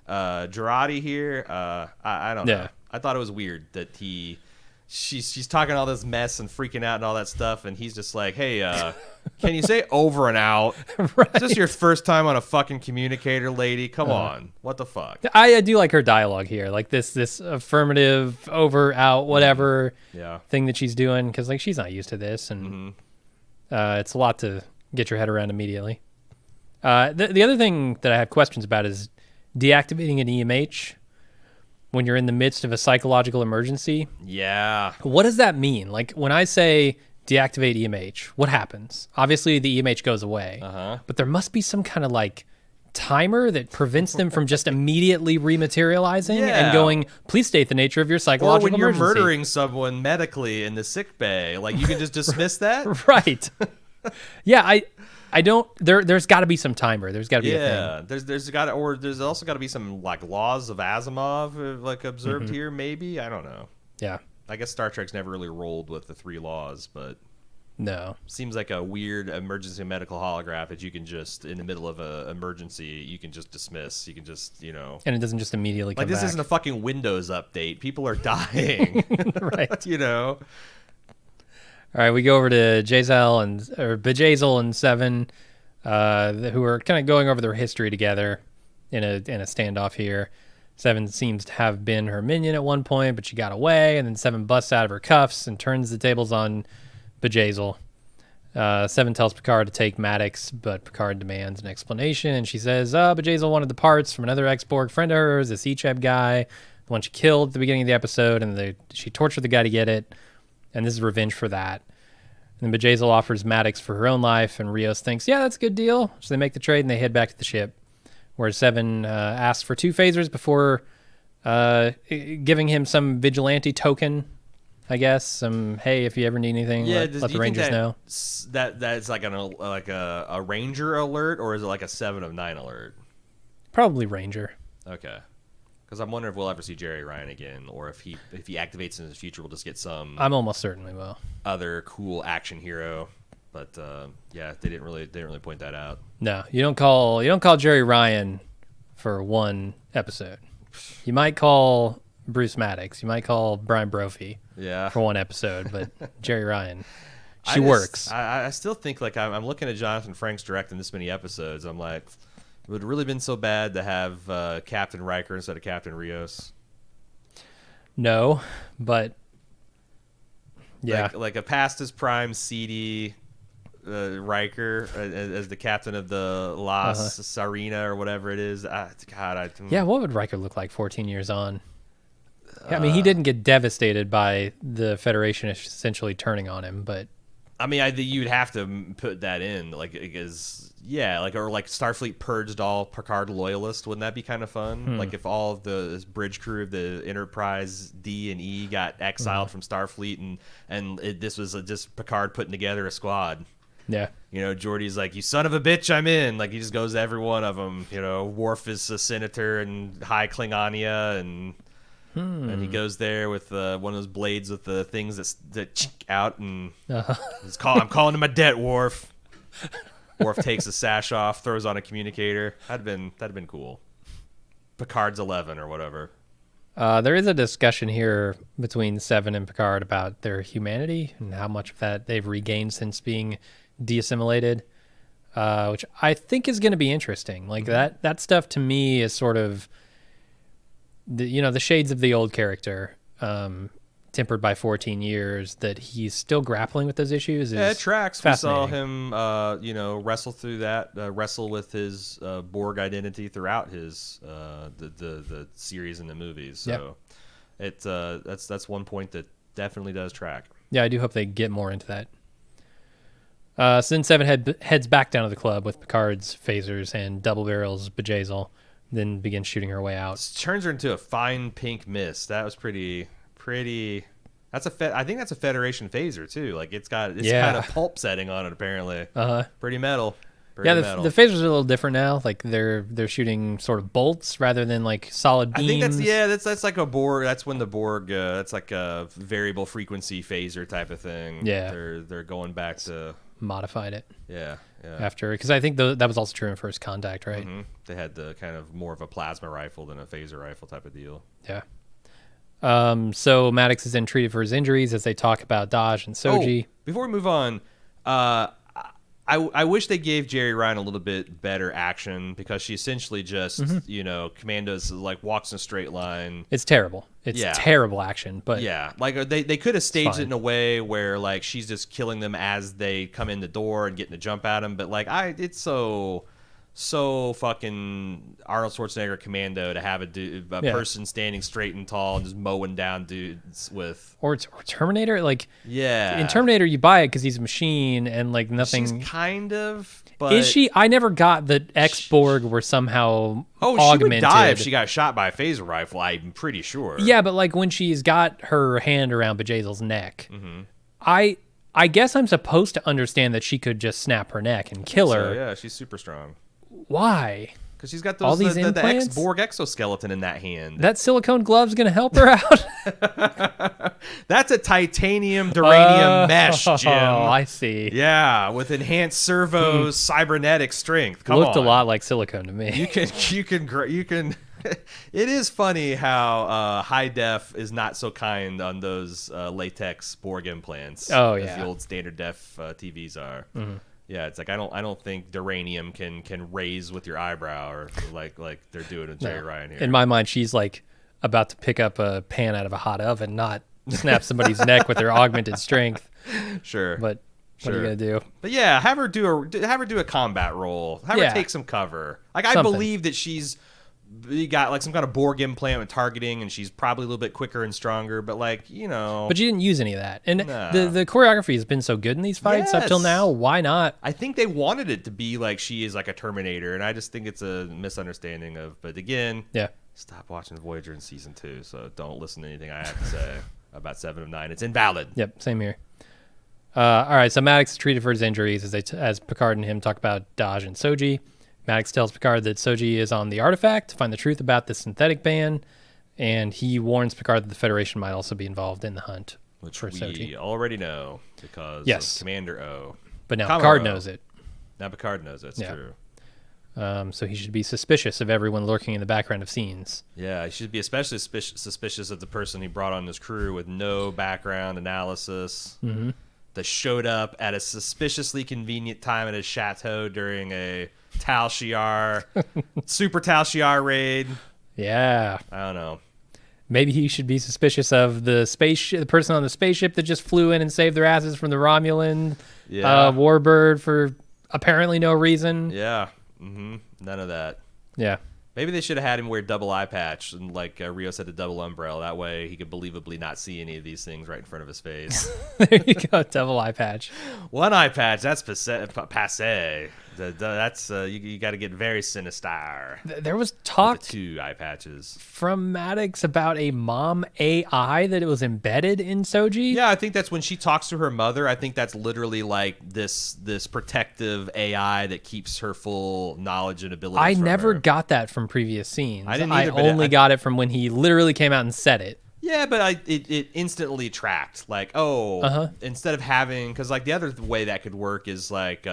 Girardi here. I don't know. I thought it was weird that she's talking all this mess and freaking out and all that stuff, and he's just like, hey, can you say over and out? Right. Is this your first time on a fucking communicator, lady? Come on. What the fuck? I do like her dialogue here, like this affirmative, over, out, whatever thing that she's doing, because like she's not used to this, and it's a lot to get your head around immediately. The other thing that I have questions about is deactivating an EMH when you're in the midst of a psychological emergency. Yeah. What does that mean? Like, when I say deactivate EMH, what happens? Obviously, the EMH goes away. But there must be some kind of, like, timer that prevents them from just immediately rematerializing and going, please state the nature of your psychological emergency. Or when you're murdering someone medically in the sick bay. Like, you can just dismiss that? Right. Yeah, I don't. There's got to be some timer. There's got to be a thing. There's also got to be some like laws of Asimov like observed here. Maybe, I don't know. Yeah, I guess Star Trek's never really rolled with the 3 laws, but no, seems like a weird emergency medical holograph that you can just in the middle of a emergency you can just dismiss. You can just and it doesn't just immediately come like this back. isn't a fucking Windows update. People are dying, right? All right, we go over to Bjayzl and Seven, who are kind of going over their history together in a standoff here. Seven seems to have been her minion at one point, but she got away, and then Seven busts out of her cuffs and turns the tables on Bjayzl. Seven tells Picard to take Maddox, but Picard demands an explanation, and she says, Bjayzl wanted the parts from another ex-Borg friend of hers, this Icheb guy, the one she killed at the beginning of the episode, and she tortured the guy to get it. And this is revenge for that. And then Bjayzl offers Maddox for her own life, and Rios thinks, yeah, that's a good deal. So they make the trade, and they head back to the ship, where Seven asks for 2 phasers before giving him some vigilante token, I guess. Some, hey, if you ever need anything, let the Rangers know. That's like a Ranger alert, or is it like a 7 of 9 alert? Probably Ranger. Okay. Because I'm wondering if we'll ever see Jerry Ryan again, or if he activates in the future, we'll just get some. I'm almost certain we will. Other cool action hero, but they didn't really point that out. No, you don't call Jerry Ryan for one episode. You might call Bruce Maddox. You might call Brian Brophy. For one episode, but Jerry Ryan, she works. I still think like I'm looking at Jonathan Frakes directing this many episodes. I'm like. It would have really been so bad to have Captain Riker instead of Captain Rios. No, but yeah, like a past his prime seedy Riker as the captain of the Las Sarina or whatever it is. What would Riker look like 14 years on? I mean, he didn't get devastated by the Federation essentially turning on him, but I mean, you'd have to put that in, like, because or like Starfleet purged all Picard loyalists. Wouldn't that be kind of fun? Like if all of the bridge crew of the Enterprise D and E got exiled from Starfleet, and this was just Picard putting together a squad. Yeah. Geordi's like, you son of a bitch, I'm in. Like, he just goes to every one of them. Worf is a senator and High Klingonia, and he goes there with one of those blades with the things that chink out, and I'm calling him a debt, Worf. Worf takes the sash off, throws on a communicator. That'd been cool. Picard's 11 or whatever. There is a discussion here between Seven and Picard about their humanity and how much of that they've regained since being de-assimilated, which I think is going to be interesting. Like that stuff to me is sort of the shades of the old character, tempered by 14 years, that he's still grappling with those issues. It tracks. We saw him, wrestle through that, wrestle with his Borg identity throughout his the series and the movies. So that's one point that definitely does track. Yeah, I do hope they get more into that. So then Seven heads back down to the club with Picard's phasers and double barrels Bjayzl, then begins shooting her way out. Turns her into a fine pink mist. That was pretty I think that's a Federation phaser too. Like it's kind of pulp setting on it apparently. Pretty metal. The phasers are a little different now. Like they're shooting sort of bolts rather than like solid beams. I think that's like a Borg. That's when the Borg. That's like a variable frequency phaser type of thing. Yeah, they're going back to modified it. Yeah. After, because I think that was also true in First Contact, right? Mm-hmm. They had the kind of more of a plasma rifle than a phaser rifle type of deal. Yeah. So Maddox is then treated for his injuries as they talk about Dodge and Soji. Before we move on, I wish they gave Jerry Ryan a little bit better action because she essentially just, commandos like walks in a straight line. It's terrible. It's terrible action, but like they could have staged it in a way where like she's just killing them as they come in the door and getting to jump at them. But like it's so fucking Arnold Schwarzenegger Commando to have a person standing straight and tall and just mowing down dudes with or Terminator. Like in Terminator you buy it because he's a machine and like nothing. She's kind of, but is she? I never got that X-Borg were somehow augmented. She would die if she got shot by a phaser rifle. I'm pretty sure. Yeah, but like when she's got her hand around Bjayzel's neck, I guess I'm supposed to understand that she could just snap her neck and kill her. Yeah, she's super strong. Why? Because she's got all these the Borg exoskeleton in that hand. That silicone glove's going to help her out? That's a titanium duranium mesh, Jim. Oh, I see. Yeah, with enhanced servos, cybernetic strength. Looked a lot like silicone to me. You can. It is funny how high def is not so kind on those latex Borg implants. As the old standard def TVs are. Mm-hmm. Yeah, it's like I don't think duranium can raise with your eyebrow or like they're doing with Jerry Ryan here. In my mind, she's like about to pick up a pan out of a hot oven, not snap somebody's neck with her augmented strength. Sure, but what are you gonna do? But yeah, have her do a combat role. Have her take some cover. Like I believe that she's got like some kind of Borg implant with targeting, and she's probably a little bit quicker and stronger. But like but you didn't use any of that, and the choreography has been so good in these fights up till now. Why not? I think they wanted it to be like she is like a Terminator, and I just think it's a misunderstanding of. But again, stop watching Voyager in season 2, so don't listen to anything I have to say about 7 of 9. It's invalid. Yep, same here. All right, so Maddox is treated for his injuries as Picard and him talk about Dodge and Soji. Maddox tells Picard that Soji is on the artifact to find the truth about the synthetic ban, and he warns Picard that the Federation might also be involved in the hunt for Soji. We already know because of Commander O. But now Picard knows it. Now Picard knows it. It's true. So he should be suspicious of everyone lurking in the background of scenes. Yeah, he should be especially suspicious of the person he brought on this crew with no background analysis. Mm-hmm. That showed up at a suspiciously convenient time at his chateau during a Tal Shiar, Super Tal Shiar raid. Yeah. I don't know. Maybe he should be suspicious of the person on the spaceship that just flew in and saved their asses from the Romulan warbird for apparently no reason. Yeah. Mm-hmm. None of that. Yeah. Maybe they should have had him wear double eye patch, and like Rio said, the double umbrella. That way he could believably not see any of these things right in front of his face. There you go, double eye patch. One eye patch, that's passe. That's you got to get very sinister. There was talk with the 2 eye patches from Maddox about a mom AI that it was embedded in Soji. Yeah, I think that's when she talks to her mother. I think that's literally like this protective AI that keeps her full knowledge and abilities. I never got that from previous scenes. I didn't either. I only got it from when he literally came out and said it. Yeah, but it instantly tracked. Like, instead of having, because like the other way that could work is like.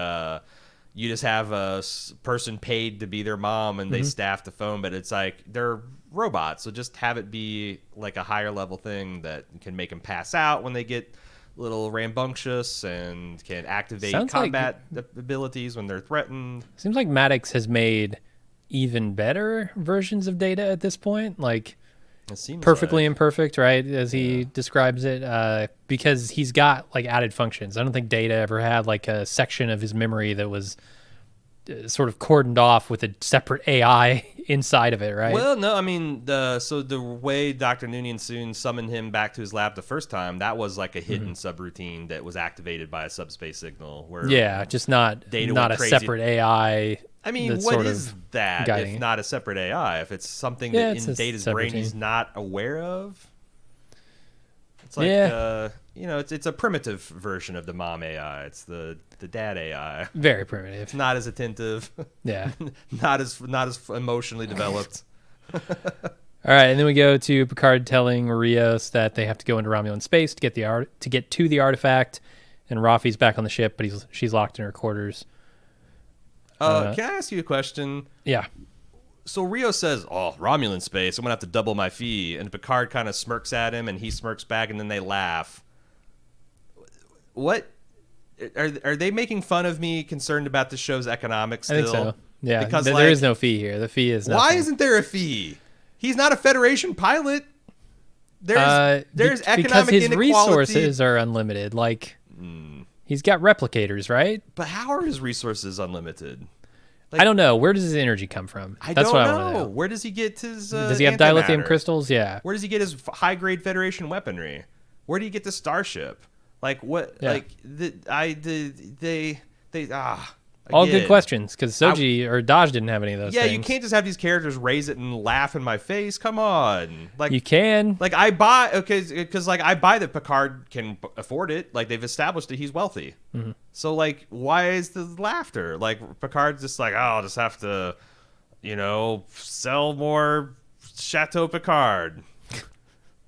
You just have a person paid to be their mom and they staff the phone, but it's like they're robots. So just have it be like a higher level thing that can make them pass out when they get a little rambunctious and can activate combat abilities when they're threatened. Seems like Maddox has made even better versions of Data at this point. Like perfectly imperfect, right? As he describes it, because he's got like added functions. I don't think Data ever had like a section of his memory that was sort of cordoned off with a separate AI inside of it, right? Well, no, I mean, the way Dr. Noonien Soon summoned him back to his lab the first time, that was like a hidden subroutine that was activated by a subspace signal. Where just not a separate AI. I mean, what is that if not a separate AI? If it's something that in Data's brain he's not aware of? It's like, Yeah. it's a primitive version of the mom AI. It's the dad AI. Very primitive. It's not as attentive. Yeah. not as emotionally developed. All right, and then we go to Picard telling Rios that they have to go into Romulan space to get to the artifact, and Rafi's back on the ship, but she's locked in her quarters. Can I ask you a question? Yeah. So Rio says, "Oh, Romulan space, I'm gonna have to double my fee," and Picard kind of smirks at him, and he smirks back, and then they laugh. What are they making fun of me? Concerned about the show's economics? Still? I think so. Yeah, because there is no fee here. The fee is nothing. Why isn't there a fee? He's not a Federation pilot. There's economic because his inequality. resources are unlimited. Like he's got replicators, right? But how are his resources unlimited? I don't know. Where does his energy come from? That's what I want to know. Where does he get his? Does he have dilithium crystals? Yeah. Where does he get his high grade Federation weaponry? Where do you get the starship? Like what? Yeah. Like they. All good questions, because Soji or Daj didn't have any of those things. You can't just have these characters raise it and laugh in my face. Come on, like you can. Like I buy because like I buy that Picard can afford it. Like they've established that he's wealthy. Mm-hmm. So like, why is the laughter? Like Picard's just like, oh, I'll just have to, sell more Chateau Picard.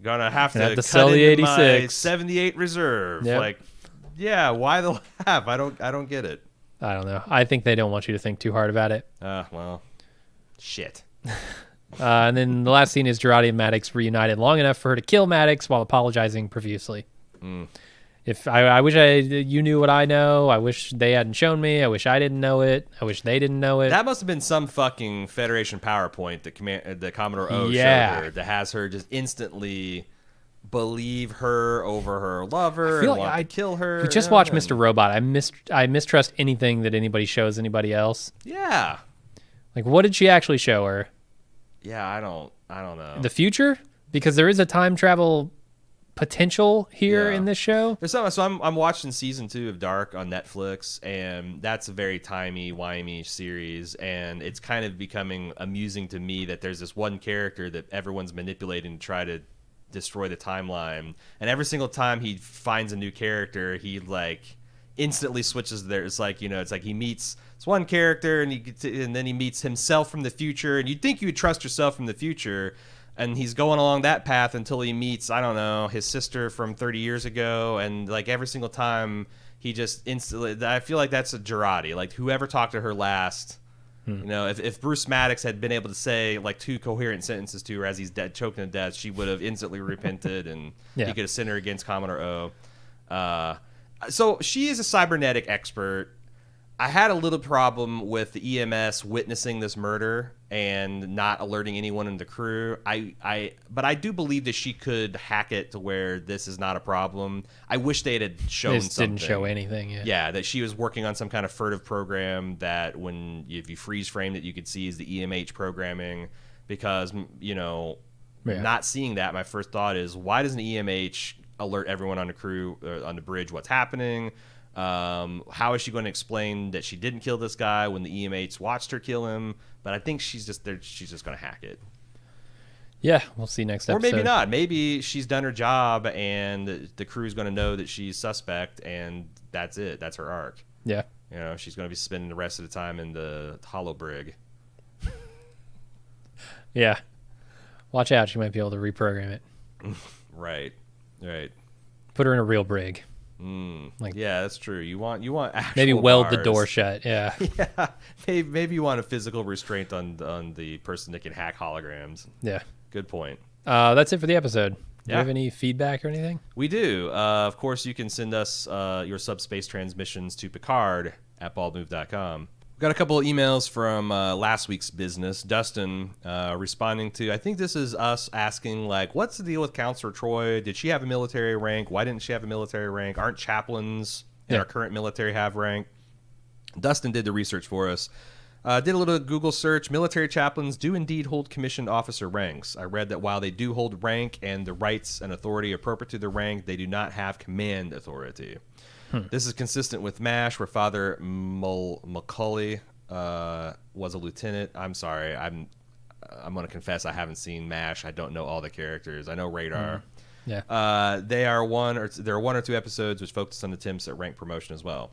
Gonna have to cut sell the into 86. my 78 reserve. Yep. Like, yeah, why the laugh? I don't get it. I don't know. I think they don't want you to think too hard about it. Well, shit. And then the last scene is Jurati and Maddox reunited long enough for her to kill Maddox while apologizing profusely. If I wish you knew what I know. I wish they hadn't shown me. I wish I didn't know it. I wish they didn't know it. That must have been some fucking Federation PowerPoint that Commodore O showed her that has her just instantly believe her over her lover and want to kill her. We just watched Mr. Robot. I mistrust anything that anybody shows anybody else. Yeah. Like, what did she actually show her? Yeah, I don't know. The future? Because there is a time travel potential here in this show. There's something. So I'm watching season 2 of Dark on Netflix, and that's a very timey-wimey series, and it's kind of becoming amusing to me that there's this one character that everyone's manipulating to try to destroy the timeline, and every single time he finds a new character, he like instantly switches there. It's like it's like he meets this one character and then he meets himself from the future, and you'd think you would trust yourself from the future, and he's going along that path until he meets, I don't know, his sister from 30 years ago, and like every single time he just instantly, I feel like that's a Jurati, like whoever talked to her last. If Bruce Maddox had been able to say like 2 coherent sentences to her as he's dead, choking to death, she would have instantly repented, and he could have sent her against Commodore O. So she is a cybernetic expert. I had a little problem with the EMS witnessing this murder and not alerting anyone in the crew. But I do believe that she could hack it to where this is not a problem. I wish they had shown something. Didn't show anything. Yeah, that she was working on some kind of furtive program that if you freeze framed it, you could see is the EMH programming. Because not seeing that, my first thought is, why doesn't EMH alert everyone on the crew on the bridge what's happening? How is she going to explain that she didn't kill this guy when the EMHs watched her kill him? But I think she's just going to hack it. Yeah, we'll see next episode. Or maybe not. Maybe she's done her job and the crew's going to know that she's suspect, and that's it. That's her arc. Yeah. She's going to be spending the rest of the time in the hollow brig. Yeah. Watch out. She might be able to reprogram it. Right. Put her in a real brig. Yeah, that's true. You want actual maybe weld bars. The door shut. Yeah. Yeah. Maybe you want a physical restraint on the person that can hack holograms. Yeah. Good point. That's it for the episode. Do you Yeah. have any feedback or anything? We do. Of course, you can send us your subspace transmissions to Picard@baldmove.com. We got a couple of emails from last week's business. Dustin responding to, I think this is us asking, like, what's the deal with Counselor Troy? Did she have a military rank? Why didn't she have a military rank? Aren't chaplains in our current military have rank? Dustin did the research for us. Did a little Google search. Military chaplains do indeed hold commissioned officer ranks. I read that while they do hold rank and the rights and authority appropriate to the rank, they do not have command authority. This is consistent with MASH, where Father Macaulay was a lieutenant. I'm sorry. I'm going to confess I haven't seen MASH. I don't know all the characters. I know Radar. Yeah. There are one or two episodes which focus on attempts at rank promotion as well.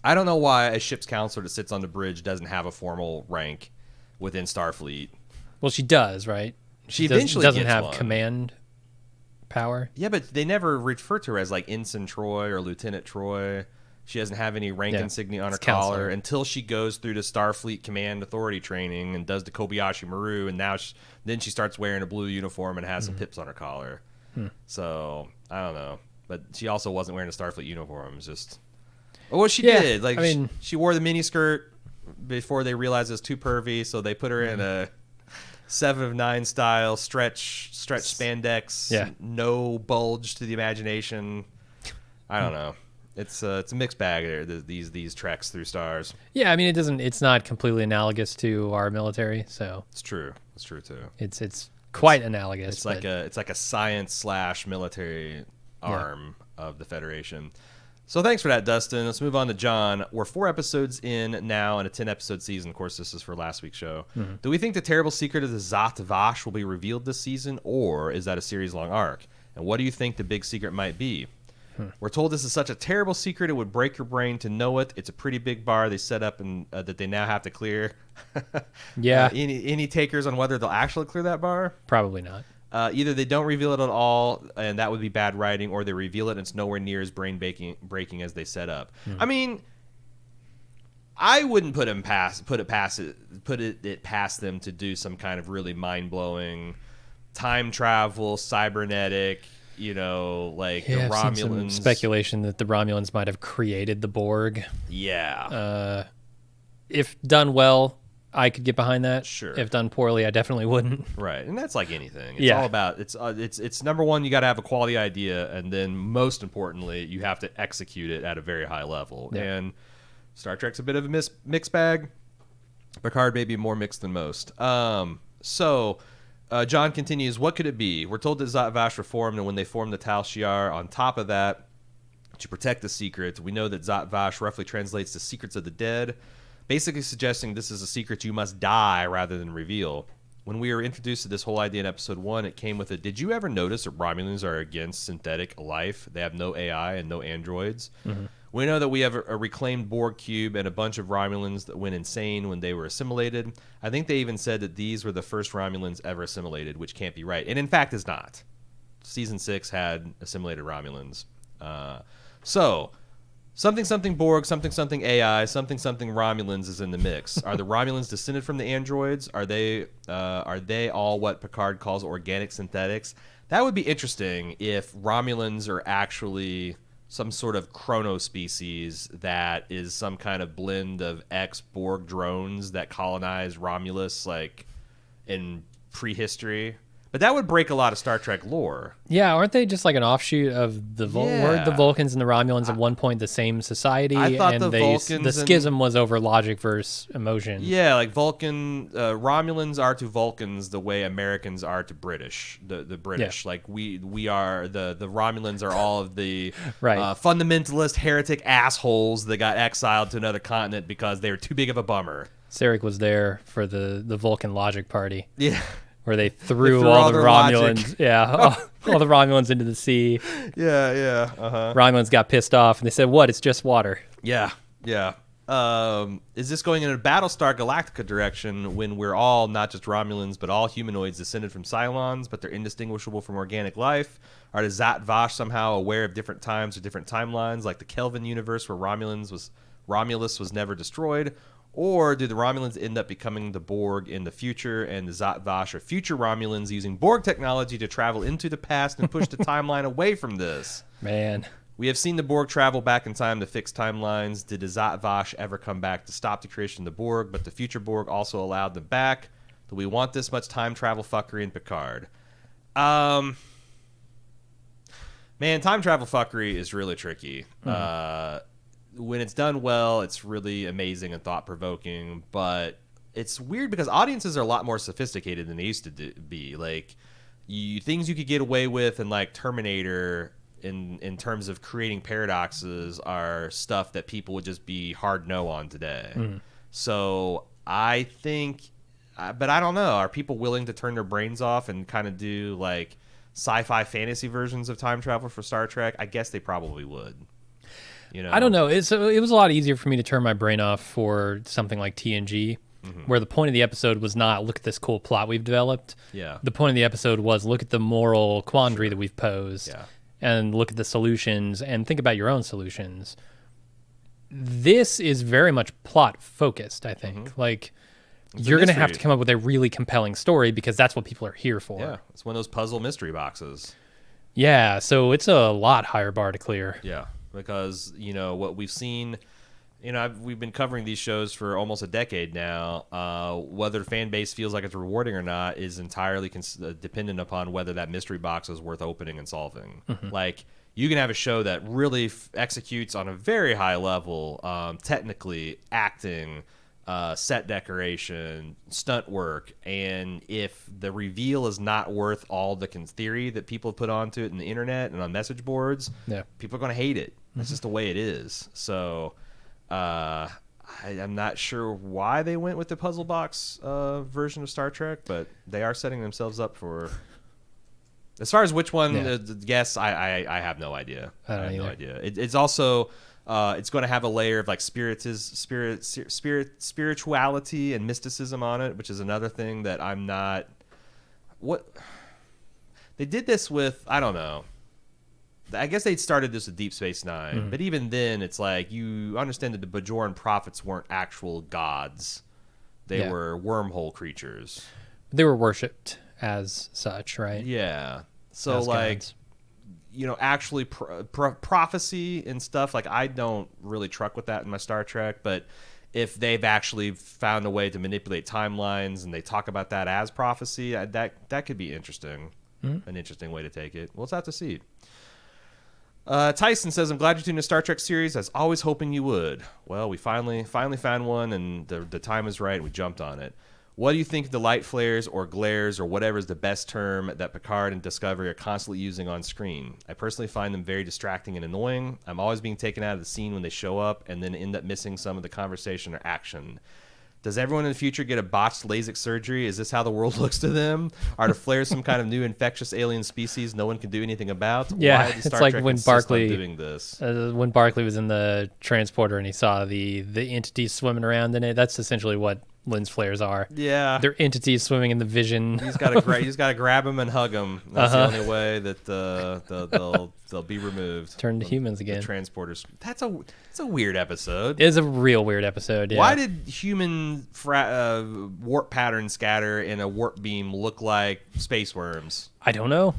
I don't know why a ship's counselor that sits on the bridge doesn't have a formal rank within Starfleet. Well, she does, right? She eventually doesn't gets have one. command power. Yeah, but they never refer to her as like Ensign Troy or Lieutenant Troy. She doesn't have any rank insignia on her collar until she goes through the Starfleet Command Authority training and does the Kobayashi Maru, and then she starts wearing a blue uniform and has some pips on her collar. So I don't know, but she also wasn't wearing a Starfleet uniform. It's just she did. Like, I mean, she wore the miniskirt before they realized it was too pervy, so they put her in a 7 of 9 style stretch spandex, no bulge to the imagination. I don't know. It's a mixed bag there. These treks through stars. Yeah, I mean it's not completely analogous to our military, so it's true. It's true too. It's quite analogous. It's like a science / military arm of the Federation. So thanks for that, Dustin. Let's move on to John. We're 4 episodes in now in a 10-episode season. Of course, this is for last week's show. Mm-hmm. Do we think the terrible secret of the Zat Vash will be revealed this season, or is that a series-long arc? And what do you think the big secret might be? We're told this is such a terrible secret it would break your brain to know it. It's a pretty big bar they set up and that they now have to clear. Yeah. Any takers on whether they'll actually clear that bar? Probably not. Either they don't reveal it at all, and that would be bad writing, or they reveal it and it's nowhere near as brain-breaking as they set up. I mean, I wouldn't put it past them to do some kind of really mind-blowing time travel, cybernetic. The Romulans. Some speculation that the Romulans might have created the Borg. Yeah. If done well, I could get behind that. Sure. If done poorly, I definitely wouldn't. Right, and that's like anything. It's all about it's number one. You got to have a quality idea, and then most importantly, you have to execute it at a very high level. Yeah. And Star Trek's a bit of a mixed bag. Picard may be more mixed than most. John continues, what could it be? We're told that Zat Vash reformed, and when they formed the Tal Shiar, on top of that, to protect the secret, we know that Zat Vash roughly translates to secrets of the dead, basically suggesting this is a secret you must die rather than reveal. When we were introduced to this whole idea in episode 1, it came with a, did you ever notice that Romulans are against synthetic life? They have no AI and no androids. Mm-hmm. We know that we have a reclaimed Borg cube and a bunch of Romulans that went insane when they were assimilated. I think they even said that these were the first Romulans ever assimilated, which can't be right. And in fact is not. Season 6 had assimilated Romulans. Something Borg, something AI, something Romulans is in the mix. Are the Romulans descended from the androids? Are they all what Picard calls organic synthetics? That would be interesting if Romulans are actually some sort of chrono species that is some kind of blend of ex-Borg drones that colonize Romulus like in prehistory. But that would break a lot of Star Trek lore. Yeah, aren't they just like an offshoot of the weren't the Vulcans and the Romulans at one point the same society? I thought the schism was over logic versus emotion. Yeah, like Romulans are to Vulcans the way Americans are to British. The British, like we are the Romulans are all of the fundamentalist heretic assholes that got exiled to another continent because they were too big of a bummer. Sarek was there for the Vulcan logic party. Yeah. Where they threw all the Romulans, all the Romulans into the sea. Yeah. Romulans got pissed off, and they said, "What? It's just water." Yeah. Is this going in a Battlestar Galactica direction when we're all not just Romulans, but all humanoids descended from Cylons, but they're indistinguishable from organic life? Are the Zat Vash somehow aware of different times or different timelines, like the Kelvin universe where Romulus was never destroyed? Or do the Romulans end up becoming the Borg in the future, and the Zat Vash are future Romulans using Borg technology to travel into the past and push the timeline away from this? Man. We have seen the Borg travel back in time to fix timelines. Did the Zat Vash ever come back to stop the creation of the Borg, but the future Borg also allowed them back? Do we want this much time travel fuckery in Picard? Man, time travel fuckery is really tricky. When it's done well, it's really amazing and thought-provoking, but it's weird because audiences are a lot more sophisticated than they used to be. Like, things you could get away with in, like, Terminator in terms of creating paradoxes are stuff that people would just be hard no on today. Mm. So I think, but I don't know, are people willing to turn their brains off and kind of do, like, sci-fi fantasy versions of time travel for Star Trek, I guess they probably would. I don't know. It was a lot easier for me to turn my brain off for something like TNG, where the point of the episode was not look at this cool plot we've developed. Yeah. The point of the episode was look at the moral quandary that we've posed, and look at the solutions and think about your own solutions. This is very much plot focused, I think. Like, you're going to have to come up with a really compelling story because that's what people are here for. Yeah, it's one of those puzzle mystery boxes. Yeah, so it's a lot higher bar to clear. Yeah, because, what we've seen, we've been covering these shows for almost a decade now. Whether the fan base feels like it's rewarding or not is entirely dependent upon whether that mystery box is worth opening and solving. Like, you can have a show that really executes on a very high level, technically, acting, set decoration, stunt work, and if the reveal is not worth all the theory that people have put onto it in the internet and on message boards, people are going to hate it. That's just the way it is. So I'm not sure why they went with the puzzle box version of Star Trek, but they are setting themselves up for... As far as which one, yes, I have no idea. I have no idea. It's also... it's going to have a layer of like spirituality and mysticism on it, which is another thing that I'm not. What they did this with, I don't know. I guess they started this with Deep Space Nine, but even then, it's like you understand that the Bajoran prophets weren't actual gods; they were wormhole creatures. They were worshipped as such, right? Yeah. So as like. gods. Actually prophecy and stuff, like I don't really truck with that in my Star Trek, but if they've actually found a way to manipulate timelines and they talk about that as prophecy, that could be interesting. An interesting way to take it. We'll have to see. Tyson says, I'm glad you're doing a Star Trek series. I was always hoping you would. Well, we finally found one, and the time is right, and we jumped on it. What do you think of the light flares or glares or whatever is the best term that Picard and Discovery are constantly using on screen? I personally find them very distracting and annoying. I'm always being taken out of the scene when they show up and then end up missing some of the conversation or action. Does everyone in the future get a botched LASIK surgery? Is this how the world looks to them? Are the flares some kind of new infectious alien species no one can do anything about? Yeah, Why does it's Star like Trek when insist on Barclay doing this? When Barclay was in the transporter and he saw the entities swimming around in it. That's essentially what lens flares are. Yeah, they're entities swimming in the vision. He's got to grab them and hug them. That's the only way that they'll be removed. Turn to humans again. The transporters. That's a weird episode. It is a real weird episode. Yeah. Why did human warp pattern scatter in a warp beam look like space worms? I don't know.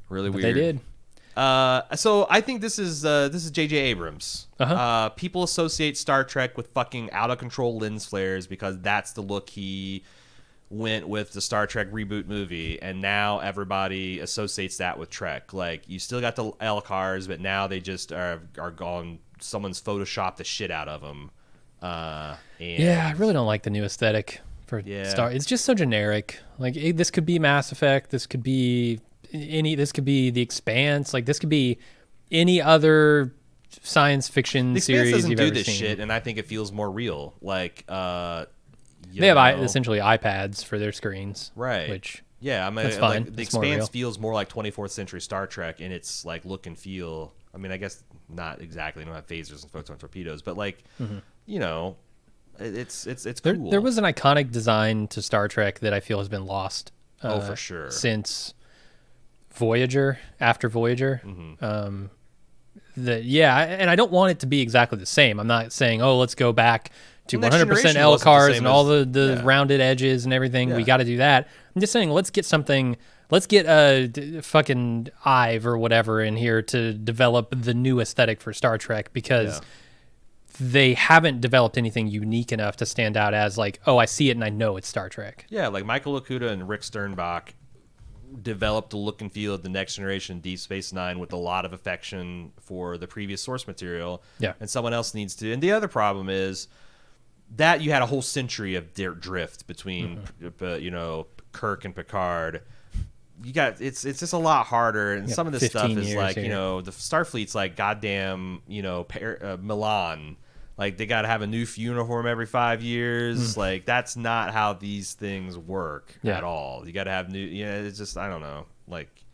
Really but weird. They did. So I think this is J.J. Abrams. People associate Star Trek with fucking out of control lens flares because that's the look he went with the Star Trek reboot movie, and now everybody associates that with Trek. Like, you still got the LCARs, but now they just are gone. Someone's photoshopped the shit out of them. Yeah, I really don't like the new aesthetic for Star. It's just so generic. Like, this could be Mass Effect. This could be this could be The Expanse. Like, this could be any other science fiction series you've ever seen. The Expanse doesn't do this shit, and I think it feels more real. Like, they have essentially iPads for their screens, right? Which I mean, that's fine. Like, The Expanse feels more like 24th century Star Trek in its like look and feel. I mean, I guess not exactly. They don't have phasers and photon torpedoes, but like, it's cool. There was an iconic design to Star Trek that I feel has been lost. For sure. Since Voyager, after Voyager. And I don't want it to be exactly the same. I'm not saying, let's go back to 100% LCARs and all the rounded edges and everything. Yeah. We got to do that. I'm just saying, let's get a fucking Ive or whatever in here to develop the new aesthetic for Star Trek, because they haven't developed anything unique enough to stand out as like, I see it and I know it's Star Trek. Yeah, like Michael Okuda and Rick Sternbach developed the look and feel of the Next Generation Deep Space Nine with a lot of affection for the previous source material. Yeah. And someone else needs to. And the other problem is that you had a whole century of drift between, Kirk and Picard. It's just a lot harder. And some of this stuff is like, the Starfleet's like goddamn, Milan. Like, they got to have a new uniform every 5 years. Like, that's not how these things work at all. You got to have new. It's just, I don't know. Like,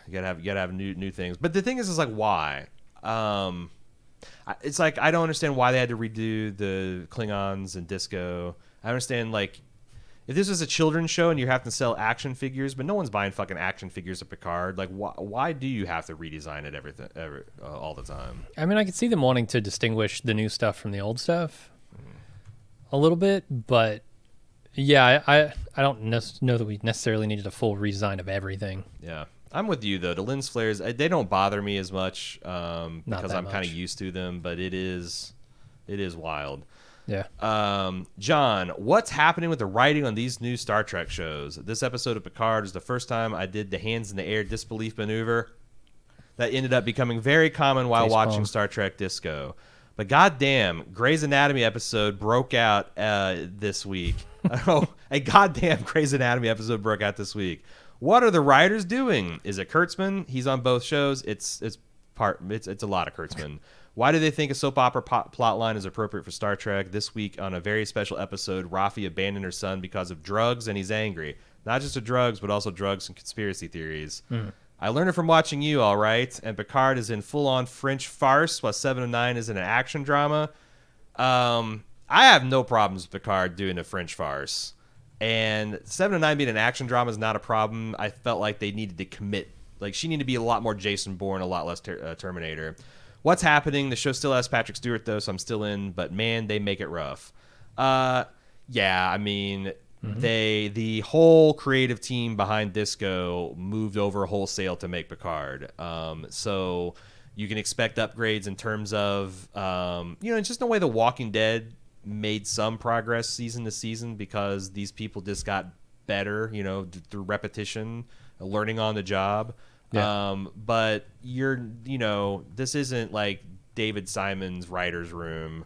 you gotta have new things. But the thing is like, why? It's like I don't understand why they had to redo the Klingons and Disco. I understand like if this was a children's show and you have to sell action figures, but no one's buying fucking action figures of Picard. Like, why do you have to redesign it all the time? I mean, I could see them wanting to distinguish the new stuff from the old stuff a little bit, but yeah, I don't know that we necessarily needed a full redesign of everything. Yeah. I'm with you, though. The lens flares, they don't bother me as much because I'm kind of used to them, but it is wild. Yeah. John, what's happening with the writing on these new Star Trek shows? This episode of Picard was the first time I did the hands in the air disbelief maneuver. That ended up becoming very common while watching Star Trek Disco. But goddamn, Grey's Anatomy episode broke out this week. Oh, a goddamn Grey's Anatomy episode broke out this week. What are the writers doing? Is it Kurtzman? He's on both shows. It's a lot of Kurtzman. Why do they think a soap opera plot line is appropriate for Star Trek? This week on a very special episode, Rafi abandoned her son because of drugs and he's angry. Not just the drugs, but also drugs and conspiracy theories. I learned it from watching you, all right. And Picard is in full-on French farce while 7 of 9 is in an action drama. I have no problems with Picard doing a French farce. And 7 of 9 being an action drama is not a problem. I felt like they needed to commit. Like, she needed to be a lot more Jason Bourne, a lot less Terminator. What's happening? The show still has Patrick Stewart, though, so I'm still in. But, man, they make it rough. Yeah, I mean, the whole creative team behind Disco moved over wholesale to make Picard. So you can expect upgrades in terms of, just the way The Walking Dead made some progress season to season because these people just got better, through repetition, learning on the job. Yeah. But this isn't like David Simon's writer's room.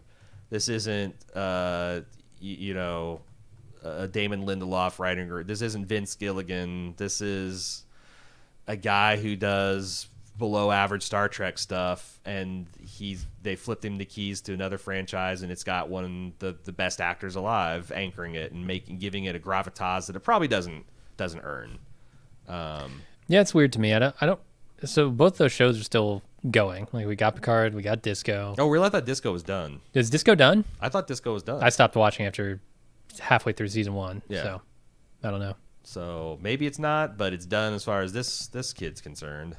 This isn't, a Damon Lindelof writing room. This isn't Vince Gilligan. This is a guy who does below average Star Trek stuff, and they flipped him the keys to another franchise, and it's got one of the best actors alive anchoring it and giving it a gravitas that it probably doesn't earn. Yeah, it's weird to me. I don't. So both those shows are still going. Like, we got Picard, we got Disco. Oh, really? I thought Disco was done. Is Disco done? I thought Disco was done. I stopped watching after halfway through season 1. Yeah. So I don't know. So maybe it's not, but it's done as far as this kid's concerned.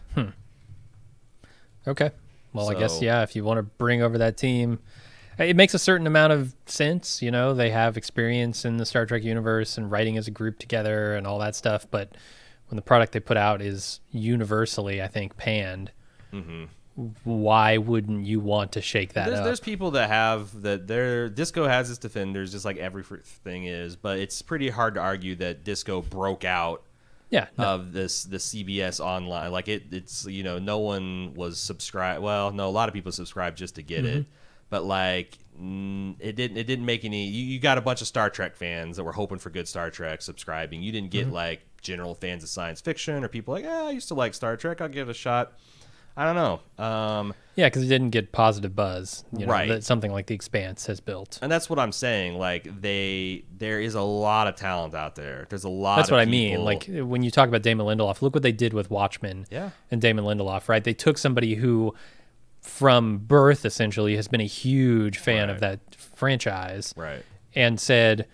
Okay. Well, I guess, yeah, if you want to bring over that team, it makes a certain amount of sense. They have experience in the Star Trek universe and writing as a group together and all that stuff. But when the product they put out is universally, I think, panned, why wouldn't you want to shake that up? There's people that have that. Disco has its defenders, just like everything is. But it's pretty hard to argue that Disco broke out. Yeah, of the CBS online, like it's no one was subscribed. Well, no, a lot of people subscribed just to get it, but like it didn't make any. You got a bunch of Star Trek fans that were hoping for good Star Trek subscribing. You didn't get like general fans of science fiction or people like, I used to like Star Trek, I'll give it a shot. I don't know. Yeah, because it didn't get positive buzz, right? That something like The Expanse has built, and that's what I'm saying. Like there is a lot of talent out there. There's a lot. That's of what people. I mean. Like when you talk about Damon Lindelof, look what they did with Watchmen. Yeah. And Damon Lindelof, right? They took somebody who, from birth, essentially, has been a huge fan of that franchise, right? And said,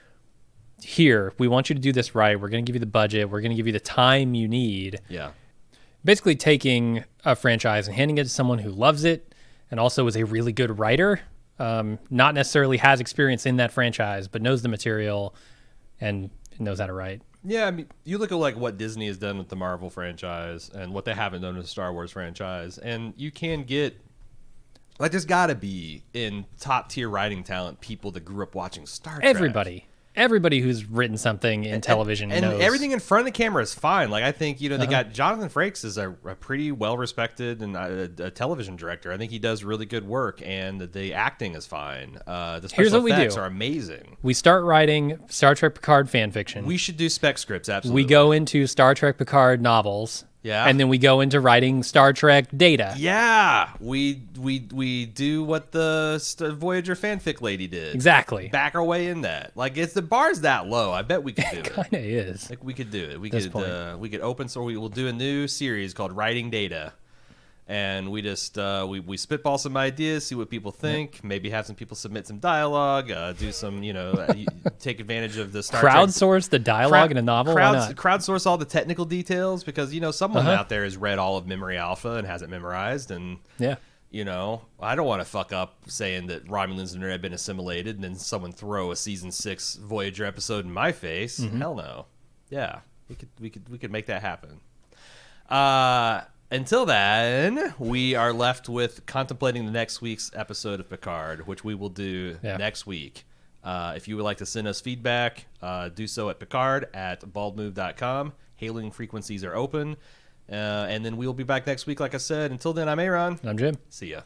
"Here, we want you to do this right. We're going to give you the budget. We're going to give you the time you need." Yeah. Basically taking a franchise and handing it to someone who loves it and also is a really good writer, not necessarily has experience in that franchise, but knows the material and knows how to write. Yeah, I mean, you look at like what Disney has done with the Marvel franchise and what they haven't done with the Star Wars franchise, and you can get, like, there's got to be in top tier writing talent people that grew up watching Star Trek. Everybody who's written something in television and knows. Everything in front of the camera is fine. Like, I think, they got Jonathan Frakes is a pretty well-respected and a television director. I think he does really good work, and the acting is fine. The special effects are amazing. We start writing Star Trek Picard fan fiction. We should do spec scripts, absolutely. We go into Star Trek Picard novels, Yeah. And then we go into writing Star Trek Data. Yeah, we do what the Voyager fanfic lady did. Exactly. Back our way in that. Like, it's the bar's that low. I bet we could do it. Kind of is. Like, we could do it. We This could point. we could open source. We will do a new series called Writing Data, and we just we spitball some ideas, see what people think. Maybe have some people submit some dialogue. Do some take advantage of the Star Trek. Crowdsource the dialogue in a novel. Why not? Crowdsource all the technical details because someone out there has read all of Memory Alpha and has it memorized, and Yeah. I don't want to fuck up saying that Romulans had been assimilated and then someone throw a season 6 Voyager episode in my face. Hell no. Yeah, we could make that happen. Until then, we are left with contemplating the next week's episode of Picard, which we will do next week. If you would like to send us feedback, do so at picard@baldmove.com. Hailing frequencies are open. And then we'll be back next week, like I said. Until then, I'm A.Ron. I'm Jim. See ya.